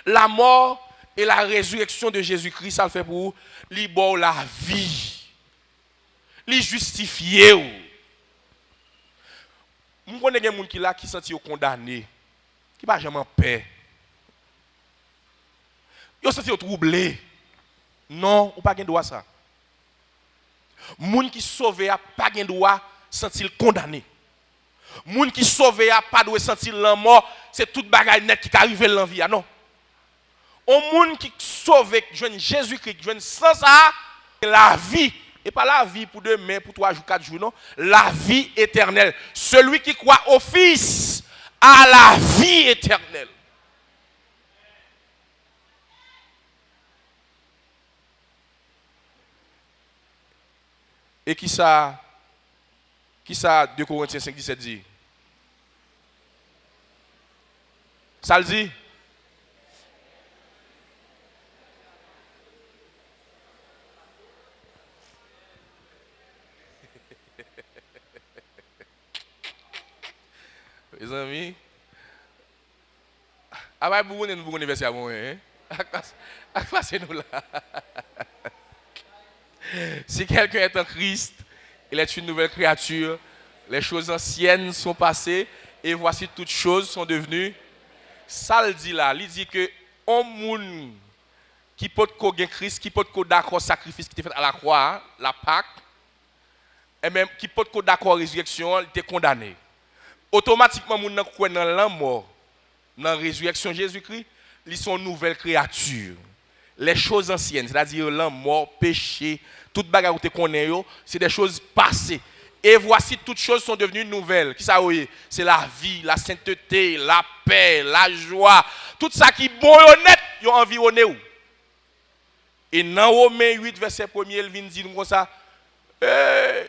La mort et la résurrection de Jésus-Christ, ça le fait pour libérer la vie. Les justifier. Je connais des gens qui là qui sont condamnés, qui ne sont jamais en paix. Yo senti troublé. Non, ou pas gen droit ça. Moun qui sauvé a pas gen droit sentir condamné. Moun qui sauvé a pas doit sentir la mort, c'est toute bagaille net qui arrive dans vie non. On moun qui sauvé jeune Jésus-Christ, jeune sans ça la vie et pas la vie pour demain, pour 3 jours, 4 jours non, la vie éternelle. Celui qui croit au Fils a la vie éternelle. Et qui ça 2 Corinthiens 5, 17 dit? Ça le dit? Les amis, avant vous nous verset à moi, hein? Passez-nous là. Si quelqu'un est en Christ, il est une nouvelle créature. Les choses anciennes sont passées et voici toutes choses sont devenues. Ça le dit là, il dit que on moun qui peut gagner Christ, qui peut d'accord sacrifice qui était fait à la croix, la Pâque, et même qui peut d'accord résurrection, il était condamné. Automatiquement moun nan croit dans la mort, dans la résurrection de Jésus-Christ, ils sont une nouvelle créature. Les choses anciennes, c'est-à-dire la mort, péché, toute bagarre que tu connais, c'est des choses passées. Et voici toutes choses sont devenues nouvelles. Qui ça oui? C'est la vie, la sainteté, la paix, la joie. Tout ça qui est bon et honnête, ils ont environné. Et dans Romains 8, verset 1er, il vient dire comme ça,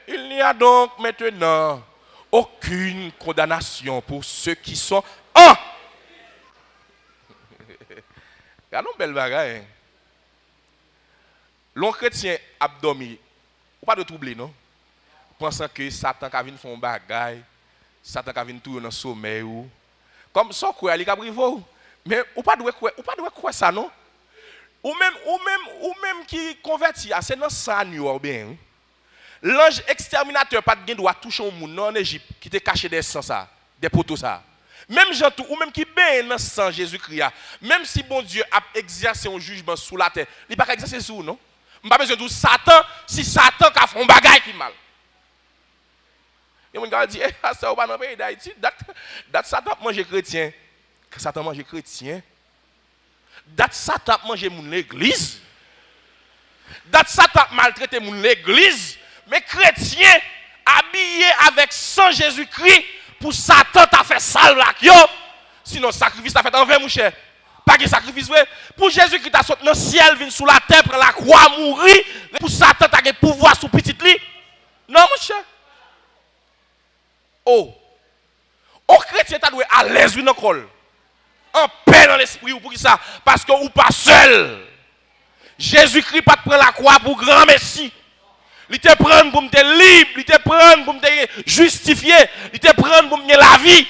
il n'y a donc maintenant aucune condamnation pour ceux qui sont en. Regardons une belle bagarre. L'on chrétien a dormi, pas de troubler, non? Pensant que Satan a venu faire un bagaille, Satan a venu tourner dans le sommeil. Comme ça, quoi, il a privé. Mais ou pas de quoi ça, non? Ou même qui convertit, c'est dans ça, bien. L'ange exterminateur pas de droit toucher un monde en Égypte qui était caché des sangs, ça, des poteaux, ça. Même Jean tout, ou même qui baigne dans le sang Jésus-Christ, même si bon Dieu a exercé un jugement sous la terre, il n'a pas exercé sur non? Je n'ai pas besoin de Satan, si Satan a fait un bagage qui mal. Et mon gars dit, ça va dans le pays d'Haïti, date Satan mange chrétien. Satan mange chrétien. Date Satan mange mon l'église. Date Satan maltraité mon l'église. Mais chrétien habillé avec sang Jésus-Christ, pour Satan t'a fait sale là. Sinon, sacrifice t'a fait en vain, mon cher. Pas de sacrifice, vrai. Pour Jésus-Christ t'a sauté dans le ciel, vient sous la terre, prendre la croix, mourir. Pour Satan t'a un pouvoir sur petit lit. Non, mon cher. Oh. Au chrétien t'a doué à l'aise, oui, en paix dans l'esprit, ou pour qui ça? Parce que ou pas seul. Jésus-Christ pas prendre la croix pour grand Messie. Il te prend pour me libre, il te prend pour me justifier, il te prend pour me la vie.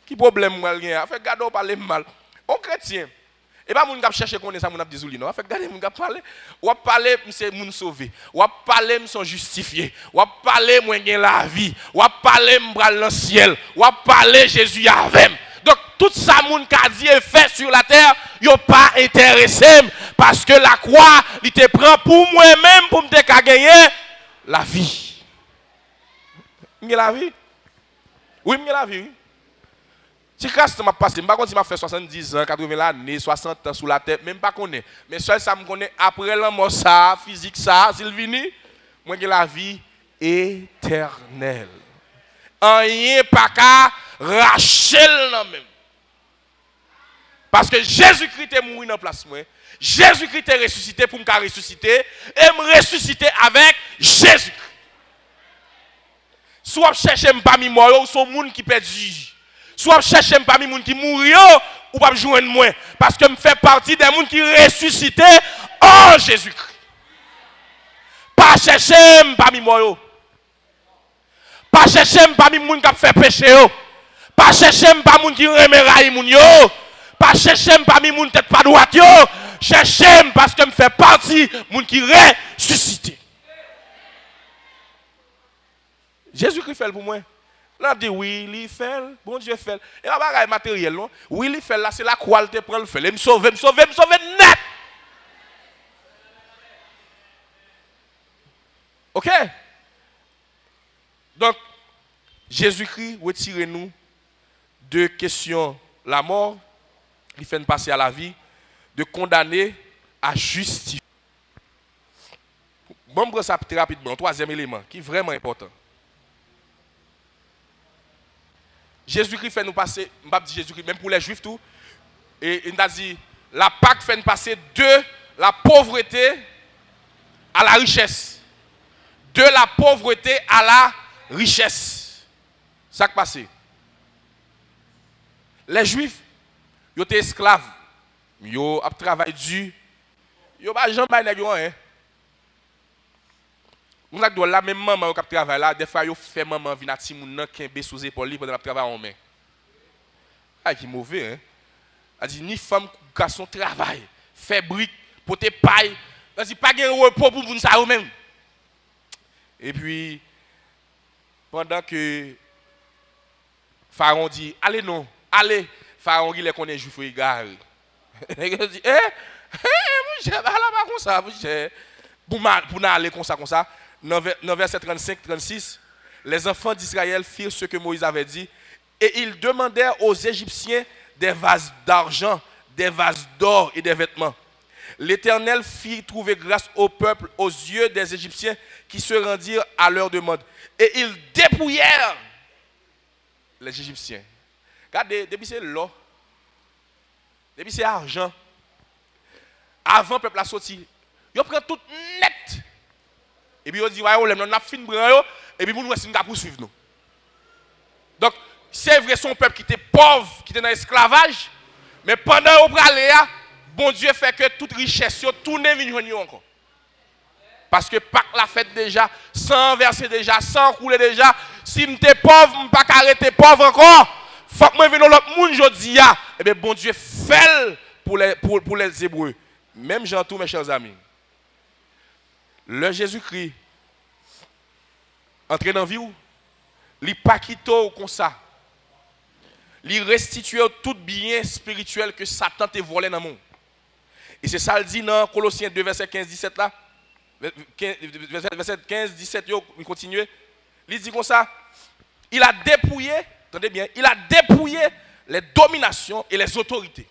Qui problème moi rien? Fait garder parler mal. On chrétien. Et pas moun k'ap chercher connait ça moun ap disouli non. Fait garder moun k'ap parler. Ou parler c'est moun sauvé. Ou parler me sont justifiés. Ou parler moi gen la vie. Ou parler m'bral dans ciel. Ou parler Jésus avec. Donc tout ça moun ka dit et fait sur la terre, yo pas intéressé parce que la croix, il te prend pour moi-même pour me te gagner la vie. M'gè la vie? Oui, m'gè la vie. Si Christ m'a passé, je ne sais pas si m'a fait 70 ans, 80 années, 60 ans sous la tête, même pas connaît. Mais seul ça me connaît après la mort ça, physique ça, s'il vient, moi j'ai la vie éternelle. Rien pas qu'à racher même. Parce que Jésus-Christ est mort en place moi. Jésus-Christ est ressuscité pour me ressusciter et me ressusciter avec Jésus-Christ. Soit chercher parmi moi ou son monde qui perdu. Soit chercher parmi les gens qui mourent ou pas joindre moi. Parce que je fais partie des gens qui ressuscitent en Jésus-Christ. Pas chercher parmi moi. Pas chercher parmi les gens qui fait péché. Pas chercher parmi les gens qui remercient les gens. Pas chercher parmi les gens qui ne sont pas droits. Chercher parce que je fais partie des gens qui ressuscitent. Jésus-Christ fait pour moi. Là, dit oui, il fait, bon Dieu fait. Et la bagaille matériel, non? Oui, il fait là, c'est la qualité prend le fait. Il me sauve net. Ok? Donc, Jésus-Christ retire-nous de questions la mort, il fait passer à la vie, de condamner à justifier. Bon, on ça très rapidement. Troisième élément qui est vraiment important. Jésus-Christ fait nous passer, je ne vais pas dire Jésus-Christ, même pour les Juifs, tout. Et il a dit, la Pâque fait nous passer de la pauvreté à la richesse. De la pauvreté à la richesse. Ça qui passe. Les Juifs, ils étaient esclaves. Ils ont travaillé dur. Ils n'ont pas jamais rien. Nous avons la même maman qui travaille là, des fois ils fait maman venir à Timoun qui est sous épaule pendant le travail en main. Ah, qui mauvais hein. Elle dit ni femme garçon travail, fait brique, porter paille, elle dit pas gain repos pour vous ça même. Et puis pendant que Pharaon dit allez non, allez, Pharaon il connaît juif égaré. Il dit mon cher, là pas comme ça, mon cher. Pour aller comme ça. Dans verset 35-36, les enfants d'Israël firent ce que Moïse avait dit et ils demandèrent aux Égyptiens des vases d'argent, des vases d'or et des vêtements. L'Éternel fit trouver grâce au peuple aux yeux des Égyptiens qui se rendirent à leur demande. Et ils dépouillèrent les Égyptiens. Regardez, depuis c'est l'or, depuis c'est argent, avant le peuple a sorti, ils prennent tout net. Et puis, on dit, ouais, on a fini de prendre, et puis, nous, on va poursuivre nous. Donc, c'est vrai, son peuple qui était pauvre, qui était dans l'esclavage, mais pendant qu'on parlait, bon Dieu fait que toute richesse, tourne vers encore. Parce que Pâques l'a fait déjà, sans verser déjà, sans couler déjà. Si je suis pauvre, je ne peux pas arrêter pauvre encore. Il faut que je vienne dans l'autre monde aujourd'hui. Et bien, bon Dieu fait pour les Hébreux. Même Jean tout, mes chers amis. Le Jésus-Christ, entré dans la vie, il n'a pas quitté comme ça. Il restitue tout bien spirituel que Satan t'a volé dans le monde. Et c'est ça, il dit dans Colossiens 2, verset 15-17 là. Verset 15-17, il continue. Il dit comme ça. Il a dépouillé, attendez bien, il a dépouillé les dominations et les autorités.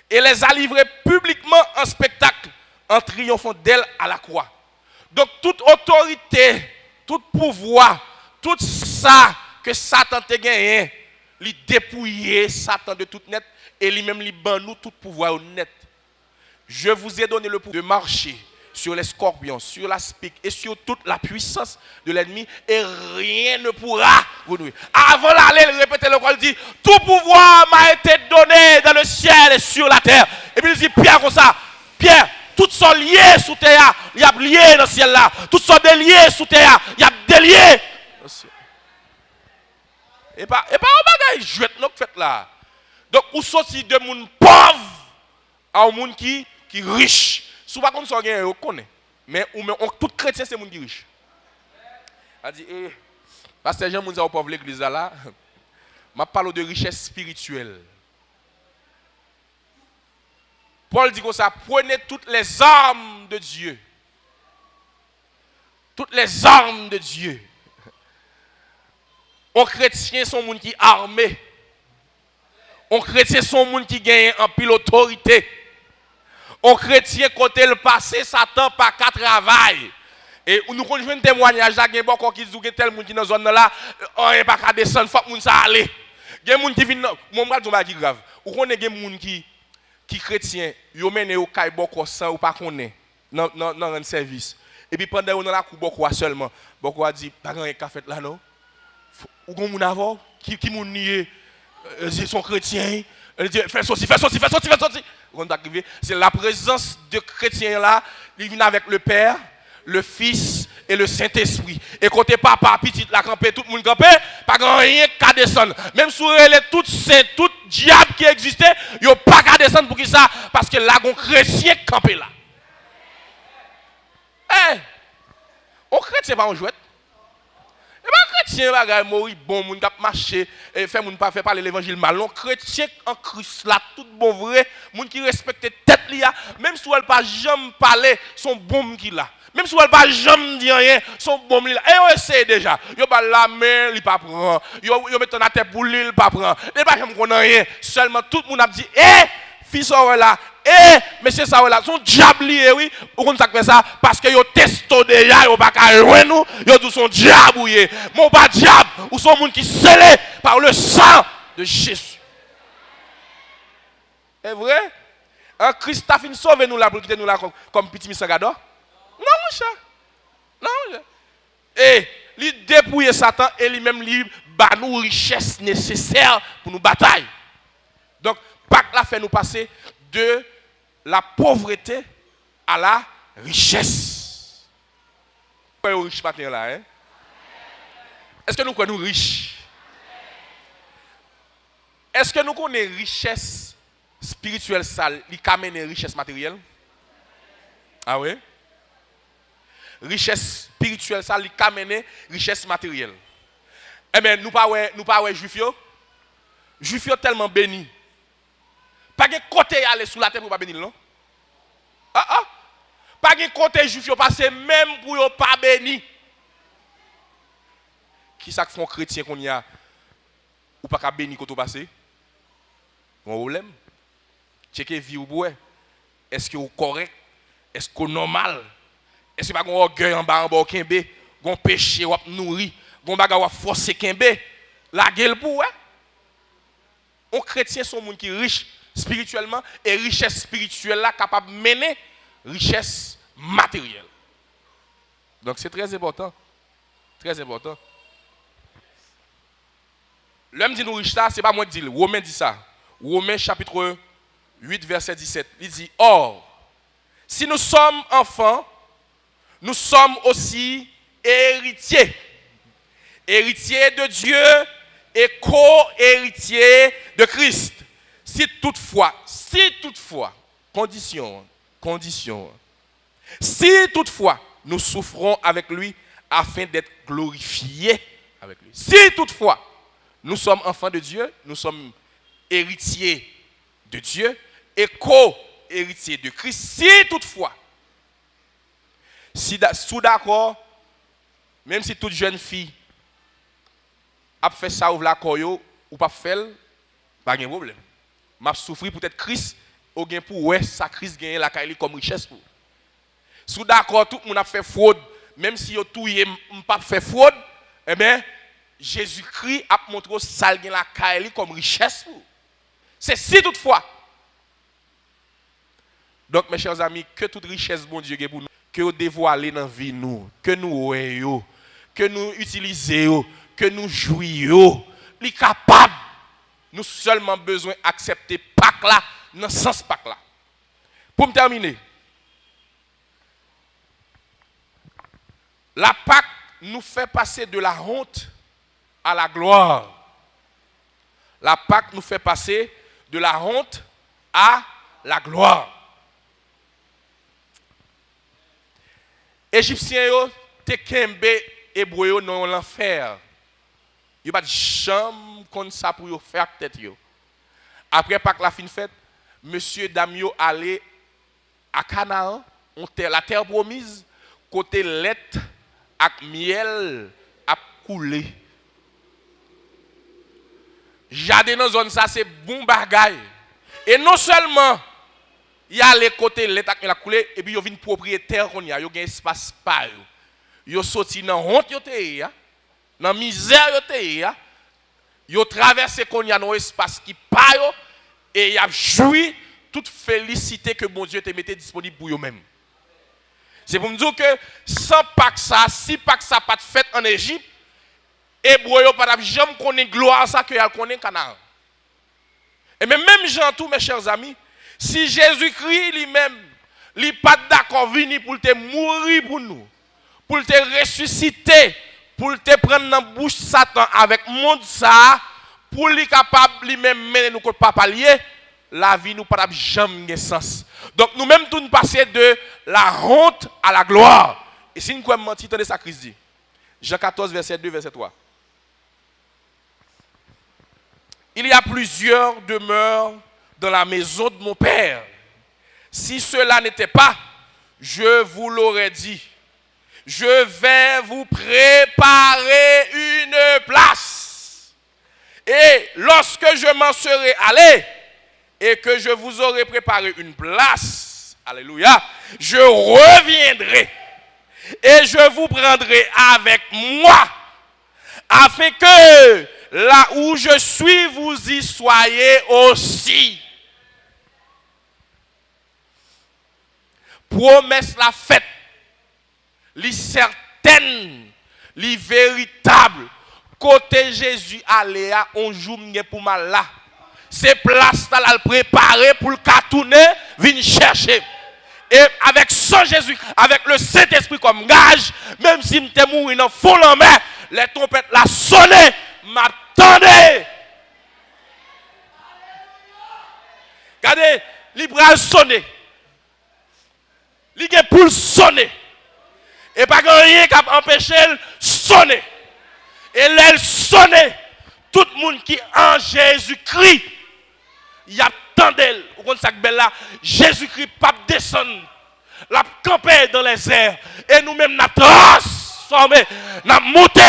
Et les a livrées publiquement en spectacle, en triomphant d'elles à la croix. Donc toute autorité, tout pouvoir, tout ça que Satan t'a gagné, il dépouillé Satan de tout net et lui-même il ban nous tout pouvoir net. Je vous ai donné le pouvoir de marcher sur les scorpions, sur la spique et sur toute la puissance de l'ennemi et rien ne pourra vous nuire. Avant d'aller, il répétait le quoi, il dit tout pouvoir m'a été donné dans le ciel et sur la terre. Et puis il dit Pierre comme ça, Pierre, toutes sont liées sous terre, il y a lié dans le ciel là. Toutes sont déliées sous terre, il y a délié. Et pas un bagage jouet nous fait là. Donc ou sorti de monde pauvre à un monde qui riche. Si vous ne savez pas, vous connaissez. Mais tout chrétien, c'est le monde qui est riche. Il dit, Pasteur Jean, vous avez pauvre l'église là. Je parle de richesse spirituelle. Paul dit comme ça, prenez toutes les armes de Dieu. Toutes les armes de Dieu. Un chrétien, c'est un monde qui est armé. Un chrétien, c'est un monde qui gagne en pile autorité. Un chrétien, côté le passé, Satan pas qu'à travail. Et nous connaissons un témoignage là, il y a beaucoup qui disent que tel monde qui dans zone là, on n'est pas qu'à descendre, il faut que ça aller. Il y a des gens qui viennent, mon bras est grave. Ou connaît des gens qui chrétien, ils mènent au caille beaucoup sans ou pas connaît dans un service. Et puis pendant on a la coup beaucoup seulement, beaucoup a dit pas grand café là non. Ou gon moun avant qui moun nié ils sont chrétiens, ils disent fais ceci. C'est la présence de chrétiens là, ils viennent avec le Père, le Fils et le Saint-Esprit. Et côté papa, petit, la campé, tout le monde campé, pas grand rien qu'à descendre. Même si les tout saint, tout diable qui existait, il n'y a pas qu'à descendre pour qui ça? Parce que là, on chrétien campé là. On chrétien, c'est pas un jouet. Et pas un chrétien bagay mori bon moun k'ap marcher et fait moun pas faire parler l'évangile mal. Non chrétien en Christ là tout bon vrai, moun qui respecte tête li a, même si elle pas jamais parler, son bon moun qui là. Même si elle pas jamais dit rien, son bon li là. Et on essaie déjà. Yo ba la main, li pas prend. Yo met en tête pour li pas prend. Il pas jamais connait rien. Seulement tout moun a dit fils ça là, monsieur ça là, son diable lié oui, ou qu'on ça fait ça parce que yo testo déjà, yo pas ka loin nous, yo tout son diable mon pas diable, ou son monde qui scellé par le sang de Jésus. C'est vrai? Un Christ a fini sauver nous là pour quitter nous là comme petit misagado? Non mon cher. Non mon cher. Et il dépouille Satan et lui-même lui bat nous richesse nécessaire pour nous bataille. Donc Pâques là fait nous passer de la pauvreté à la richesse. Vous êtes riche matin là, hein? Est-ce que nous connaissons riches? Est-ce que nous connaissons richesse spirituelle sale, qui amène richesse matérielle? Ah oui? Richesse spirituelle sale, qui amène richesse matérielle. Eh bien, nous pas juifs yo. Juifs yo tellement bénis. Pas de côté aller sous la terre pour pas bénir non. Pas de côté juif yo passer même pour yo pas béni. Qui ça font chrétien qu'on y a ou pas ka béni quand on passe? Mon problème. Checker vie ou bois. Est-ce que vous correct? Est-ce que normal? Est-ce que pas gon orgueil en bas kembe, gon péché ou nourri, gon baga ou forcer kembe, la gueule pour on chrétien sont monde qui riche spirituellement et richesse spirituelle là capable de mener richesse matérielle. Donc c'est très important. Très important. L'homme dit nous riche ça, c'est pas moi qui dis, Romain dit ça. Romain chapitre 8 verset 17. Il dit or si nous sommes enfants, nous sommes aussi héritiers. Héritiers de Dieu et co-héritiers de Christ. Si toutefois, condition, si toutefois nous souffrons avec lui afin d'être glorifiés avec lui. Si toutefois nous sommes enfants de Dieu, nous sommes héritiers de Dieu et co-héritiers de Christ. Si toutefois, sous d'accord, même si toute jeune fille a fait ça ou la koyo ou pas fait, pas de problème. M'a souffrir peut-être Christ ou gain pour ouais ça Christ gagne la caille comme richesse pour. Sous d'accord tout le monde a fait fraude, même si yo tout y pas fait fraude, eh bien Jésus-Christ a montré ça gagne la caille comme richesse pour. C'est si toutefois. Donc mes chers amis, que toute richesse bon Dieu pour nous, que nous dévoiler dans vie nous, que nous voyons, que nous utilisons, que nous jouions, les capables. Nous seulement besoin d'accepter Pâques là, dans le sens Pâques là. Pour me terminer, la Pâques nous fait passer de la honte à la gloire. La Pâques nous fait passer de la honte à la gloire. Égyptiens yo te kembe hébreu dans l'enfer. Yo pas jamais comme ça pour yo faire tête yo. Après Pâques la fin fête, monsieur Damio allé à Canaan, la terre promise, côté lait ak miel a coulé. Jardin dans zone ça c'est bon bagay. Et non seulement il y a les côtés lait ak miel a coulé et puis yo vinn propriétaire qu'on y a, yo gen espace pa yo. Yo sorti dans honte yo te ya. Dans misère yo te ya. Yo traversé qu'on y a dans espace qui pa yo et y a joui toute félicité que bon Dieu te mettait disponible pour eux même. C'est pour me dire que sans Pâques ça, si Pâques ça pas de fête en Égypte, hébreu yo pas jamais connaît gloire ça que y a connaît Canaan. Et même Jean tout mes chers amis, si Jésus-Christ lui-même il pas d'accord venir pour te mourir pour nous, pour te ressusciter, pour te prendre dans bouche Satan avec monde ça, pour lui capable lui-même mener nous pas palier, la vie nous pas jamais sens. Donc nous même tout nous passer de la honte à la gloire. Et si nous pouvons mentir, tenez ça Christ dit. Jean 14 verset 2 verset 3. il y a plusieurs demeures dans la maison de mon Père. Si cela n'était pas, je vous l'aurais dit. Je vais vous préparer une place. Et lorsque je m'en serai allé et que je vous aurai préparé une place, alléluia, je reviendrai et je vous prendrai avec moi, afin que là où je suis, vous y soyez aussi. Promesse la fête, li certaine, li véritable. Côté Jésus allé à on joue pour mal là. C'est place là le préparer pour le tourner, venir chercher. Et avec son Jésus, avec le Saint-Esprit comme gage, même si m'était mourir dans fond en main, les trompettes la sonné, m'attendez. Regardez, les bras sonné. Les gens pour sonner. Et pas rien qui a empêché de sonner. Et l'aile sonner. Tout le monde qui est en Jésus-Christ, il y a tant d'elle. Vous comprenez ça que belle là? Jésus-Christ pas descendre. La camper dans les airs. Et nous-mêmes, nous transformé, nous monté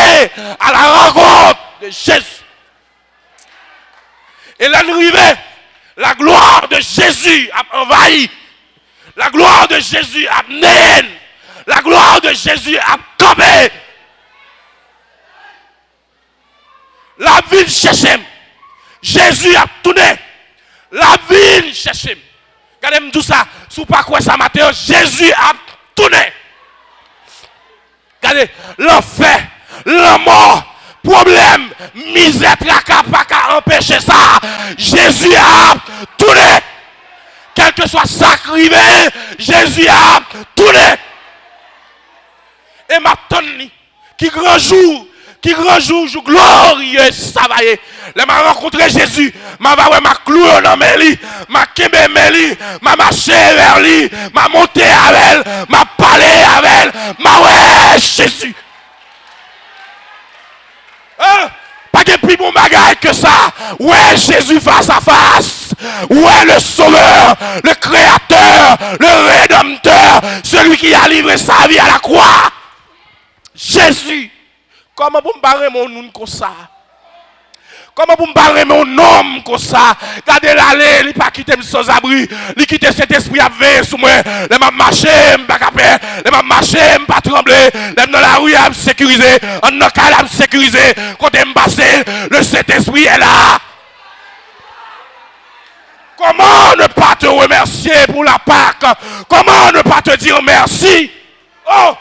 à la rencontre de Jésus. Et là, nous arrivons. La gloire de Jésus a envahi. La gloire de Jésus a mené. La gloire de Jésus a campé. La ville cherche. Jésus a tourné. La ville cherche. Regardez-moi tout ça. Sous pas quoi ça matin, Jésus a tourné. Regardez, l'enfer, la mort, problème, misère, tracas, pas qu'à empêcher ça. Jésus a tourné. Quel que soit ça Jésus a tourné. Et maintenant, qui grand jour, jour glorieux, ça va y est. Là, m'a rencontré Jésus, m'a cloué dans mes lits, m'a kébé mes lits, m'a marché vers lui, m'a monté avec elle, m'a parlé avec elle, m'a ouais Jésus. Pas de plus bon bagage que ça. Ouais, Jésus face à face. Ouais, le sauveur, le créateur, le rédempteur, celui qui a livré sa vie à la croix. Jésus. Comment vous me parlez mon nom comme ça? Comment vous me parlez mon nom comme ça? Regardez l'aller, il n'a pas quitté sans abri. Il quitte cet esprit à veiller sur moi. Il m'a marché, il m'a pas capé. Il m'a marché, il m'a pas tremblé. Il dans la rue, il m'a sécurisé. En local, il m'a sécurisé. Quand il m'a passé, le Saint-Esprit est là. Comment ne pas te remercier pour la Pâque? Comment ne pas te dire merci? Oh!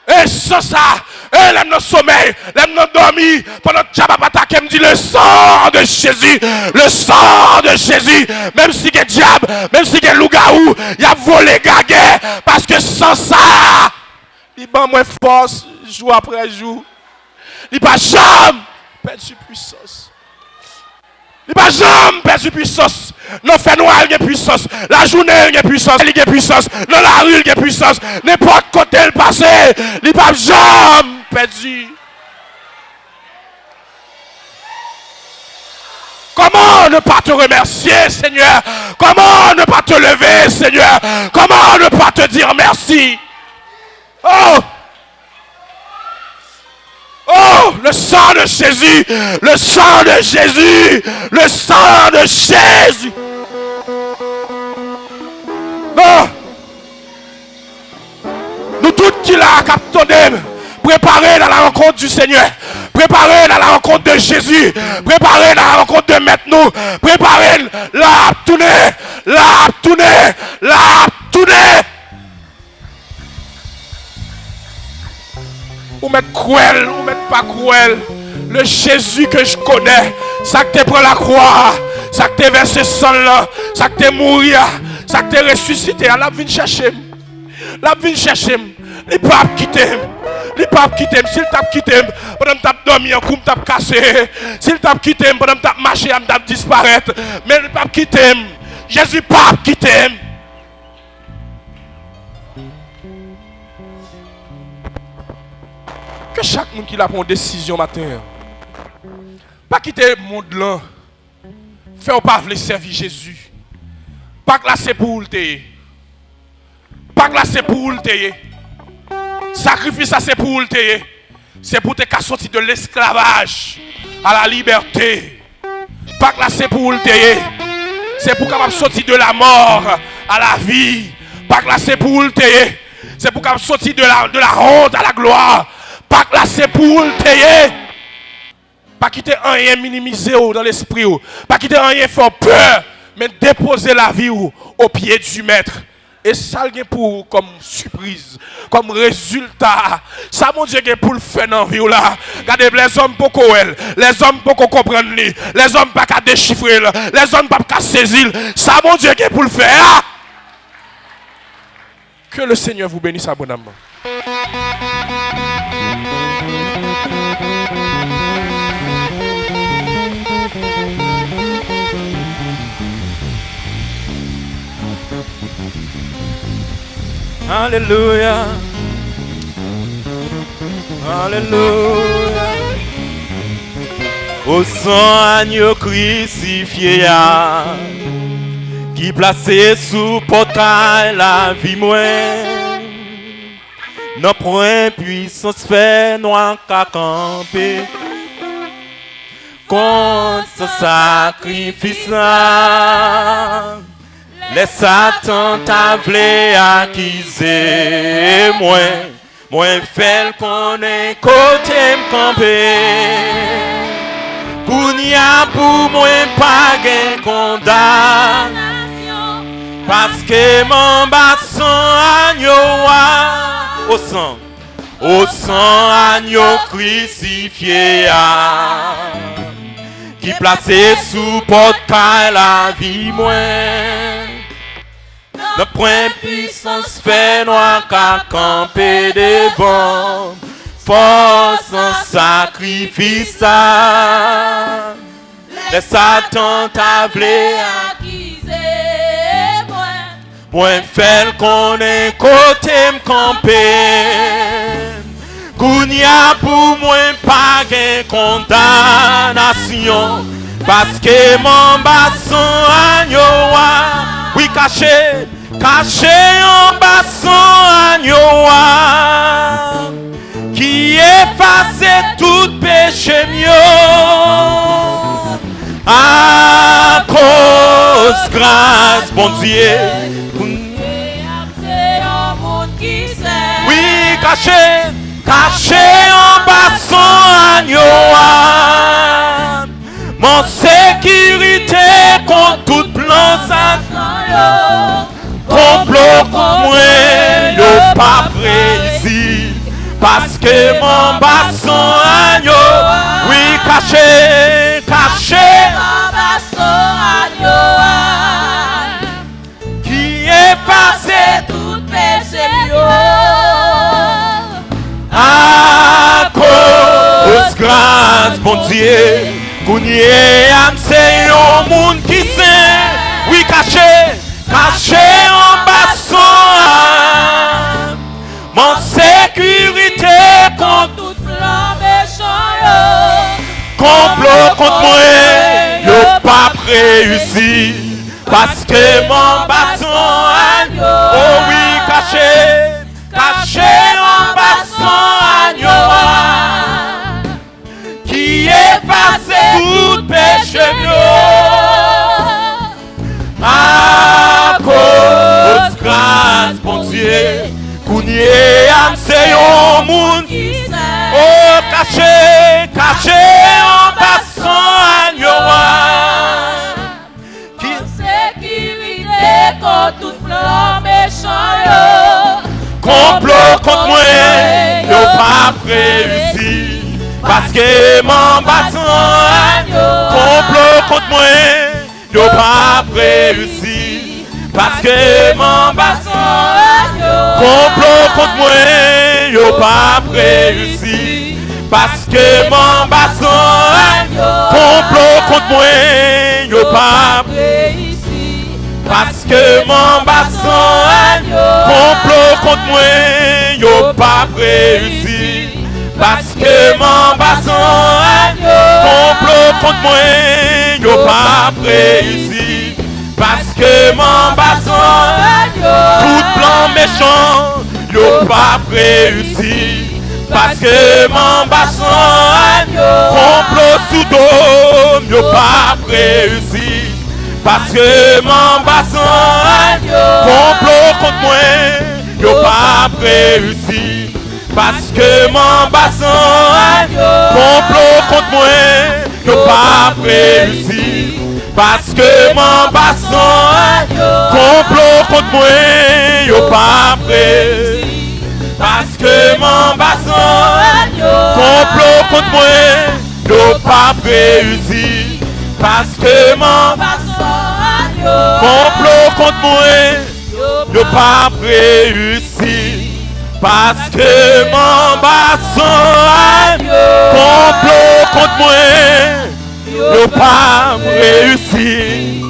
Et sans ça, l'aime dans le sommeil, l'aime dans le dormi, pendant que Tchabapata qui me dit le sang de Jésus, même si il y a diable, même si il y a loup-garou, il y a volé gaguet, parce que sans ça, il bat moins force, jour après jour, il pas jamais perdu puissance. Il va jamais perdre puissance. Non, fait noir, il y a puissance. La journée, il y a puissance. Il y a puissance. Dans la rue, il y a puissance. N'importe côté le passé, il va jamais perdu. Comment ne pas te remercier, Seigneur? Comment ne pas te lever, Seigneur? Comment ne pas te dire merci? Oh! Oh, le sang de Jésus, le sang de Jésus, le sang de Jésus. Non. Nous tous qui la captons, préparés dans la rencontre du Seigneur, préparés dans la rencontre de Jésus, préparés dans la rencontre de maintenant, préparés la tourner. Ou mettre cruel, ou mettre pas cruel. Le Jésus que je connais, ça que tu prends la croix, ça que tu versé sang là, ça que tu mourir, ça que tu ressuscité, la vient chercher. La vient chercher. Il pas quitter. Il pas quitter. S'il t'a quitté, pendant que tu dormi, un coup t'a cassé. S'il t'a quitté, pendant que tu marché, t'a disparaître. Mais il pas quitter. Jésus pas quitter. Que chaque monde qui a pris une décision matin, Pas quitter le monde là. Faire pas vouloir servir Jésus. Pas que là c'est pour le payer. Pas que là c'est pour le payer. Sacrifice ça c'est pour le payer. C'est pour te sortir de l'esclavage à la liberté. Pas que là c'est pour le payer. C'est pour capable sortir de la mort à la vie. Pas que là c'est pour le payer. C'est pour capable sortir de la honte à la gloire. Pas que là c'est pour le payer. Pas quitter rien minimiser dans l'esprit. Pas quitter rien faire peur. Mais déposer la vie au pied du maître. Et ça vient pour comme surprise, comme résultat. Ça mon Dieu pour le faire dans la vie là. Regardez les hommes pour les hommes pour comprendre, les hommes pas qu'à déchiffrer, les hommes pas qu'à saisir. Ça mon Dieu pour le faire. Que le Seigneur vous bénisse abondamment. Alléluia. Alléluia. Au sang agneau crucifié, qui placé sous portail la vie moins. Non point puissance fait noir qu'à camper. Contre ce sacrifice là. Les Satan t'a voulu acquiser, moi fait qu'on est côté m'camper. Kounia pour moi pas gain condamnation, parce que mon basson agneau au sang agneau crucifié, qui placé sous portail la vie moins. Le point puissance fait noir qu'à camper devant. Force en sacrifice. Les Satan t'a voulu acquiser. Moi fait qu'on est côté m'camper. Kounia pour moi pas gain condamnation. Parce que mon basson agneau, oui caché en basson agneau, qui efface tout péché mieux. À cause grâce, bon Dieu. Oui caché en basson agneau. Mon sécurité contre tout plan Satan. Complot contre moi, yo pas précis. Parce que mon basson agneau, oui caché mon basson agneau, qui efface tout péché à cause grâce, bon Dieu. Kounye am c'est un monde qui sait, oui caché en basson, mon sécurité contre tout plan méchant, complot contre moi, yo pas réussi, parce que mon basson agneau, oh oui caché en basson agneau, qui efface tout péché à cause grâce, bon Dieu. Kounye am c'est un monde qui sait, oh caché en basson agneau, qui sécurité contre tout plan méchant, complot contre moi, yo pas réussi. Parce que mon basson agneau, complot contre moi, yo pas réussi. Parce que mon basson agneau, complot contre moi, yo pas réussi. Parce que mon basson agneau, complot contre moi, yo pas réussi. Parce que mon basson agneau, complot contre moi, yo pas réussi. Parce que mon basson agneau, complot contre moi, yo pas réussi. Parce que mon basson, tout plan méchant, yo pas réussi. Parce que mon basson, complot sous dôme, yo pas réussi. Parce que mon basson, complot contre moi, yo pas réussi. Parce que mon basson, complot contre moi, yo pas réussi. Parce que mon basson, complot contre moi, yo pas réussi. Parce que mon basson, complot contre moi, yo pas réussi. Parce que mon basson, complot contre moi, yo pas réussi. Parce que mon basson, complot contre moi, yo pas réussi.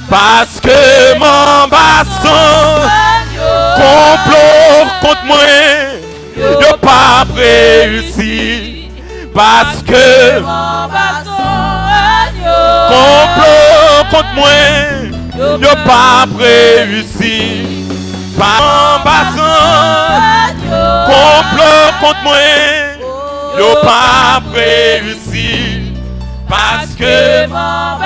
Parce que mon basson, complot contre moi, yo pas réussi. Parce que mon basson, complot contre moi, yo pas réussi. Mon basson, complot contre moi, yo pas réussi. Parce que mon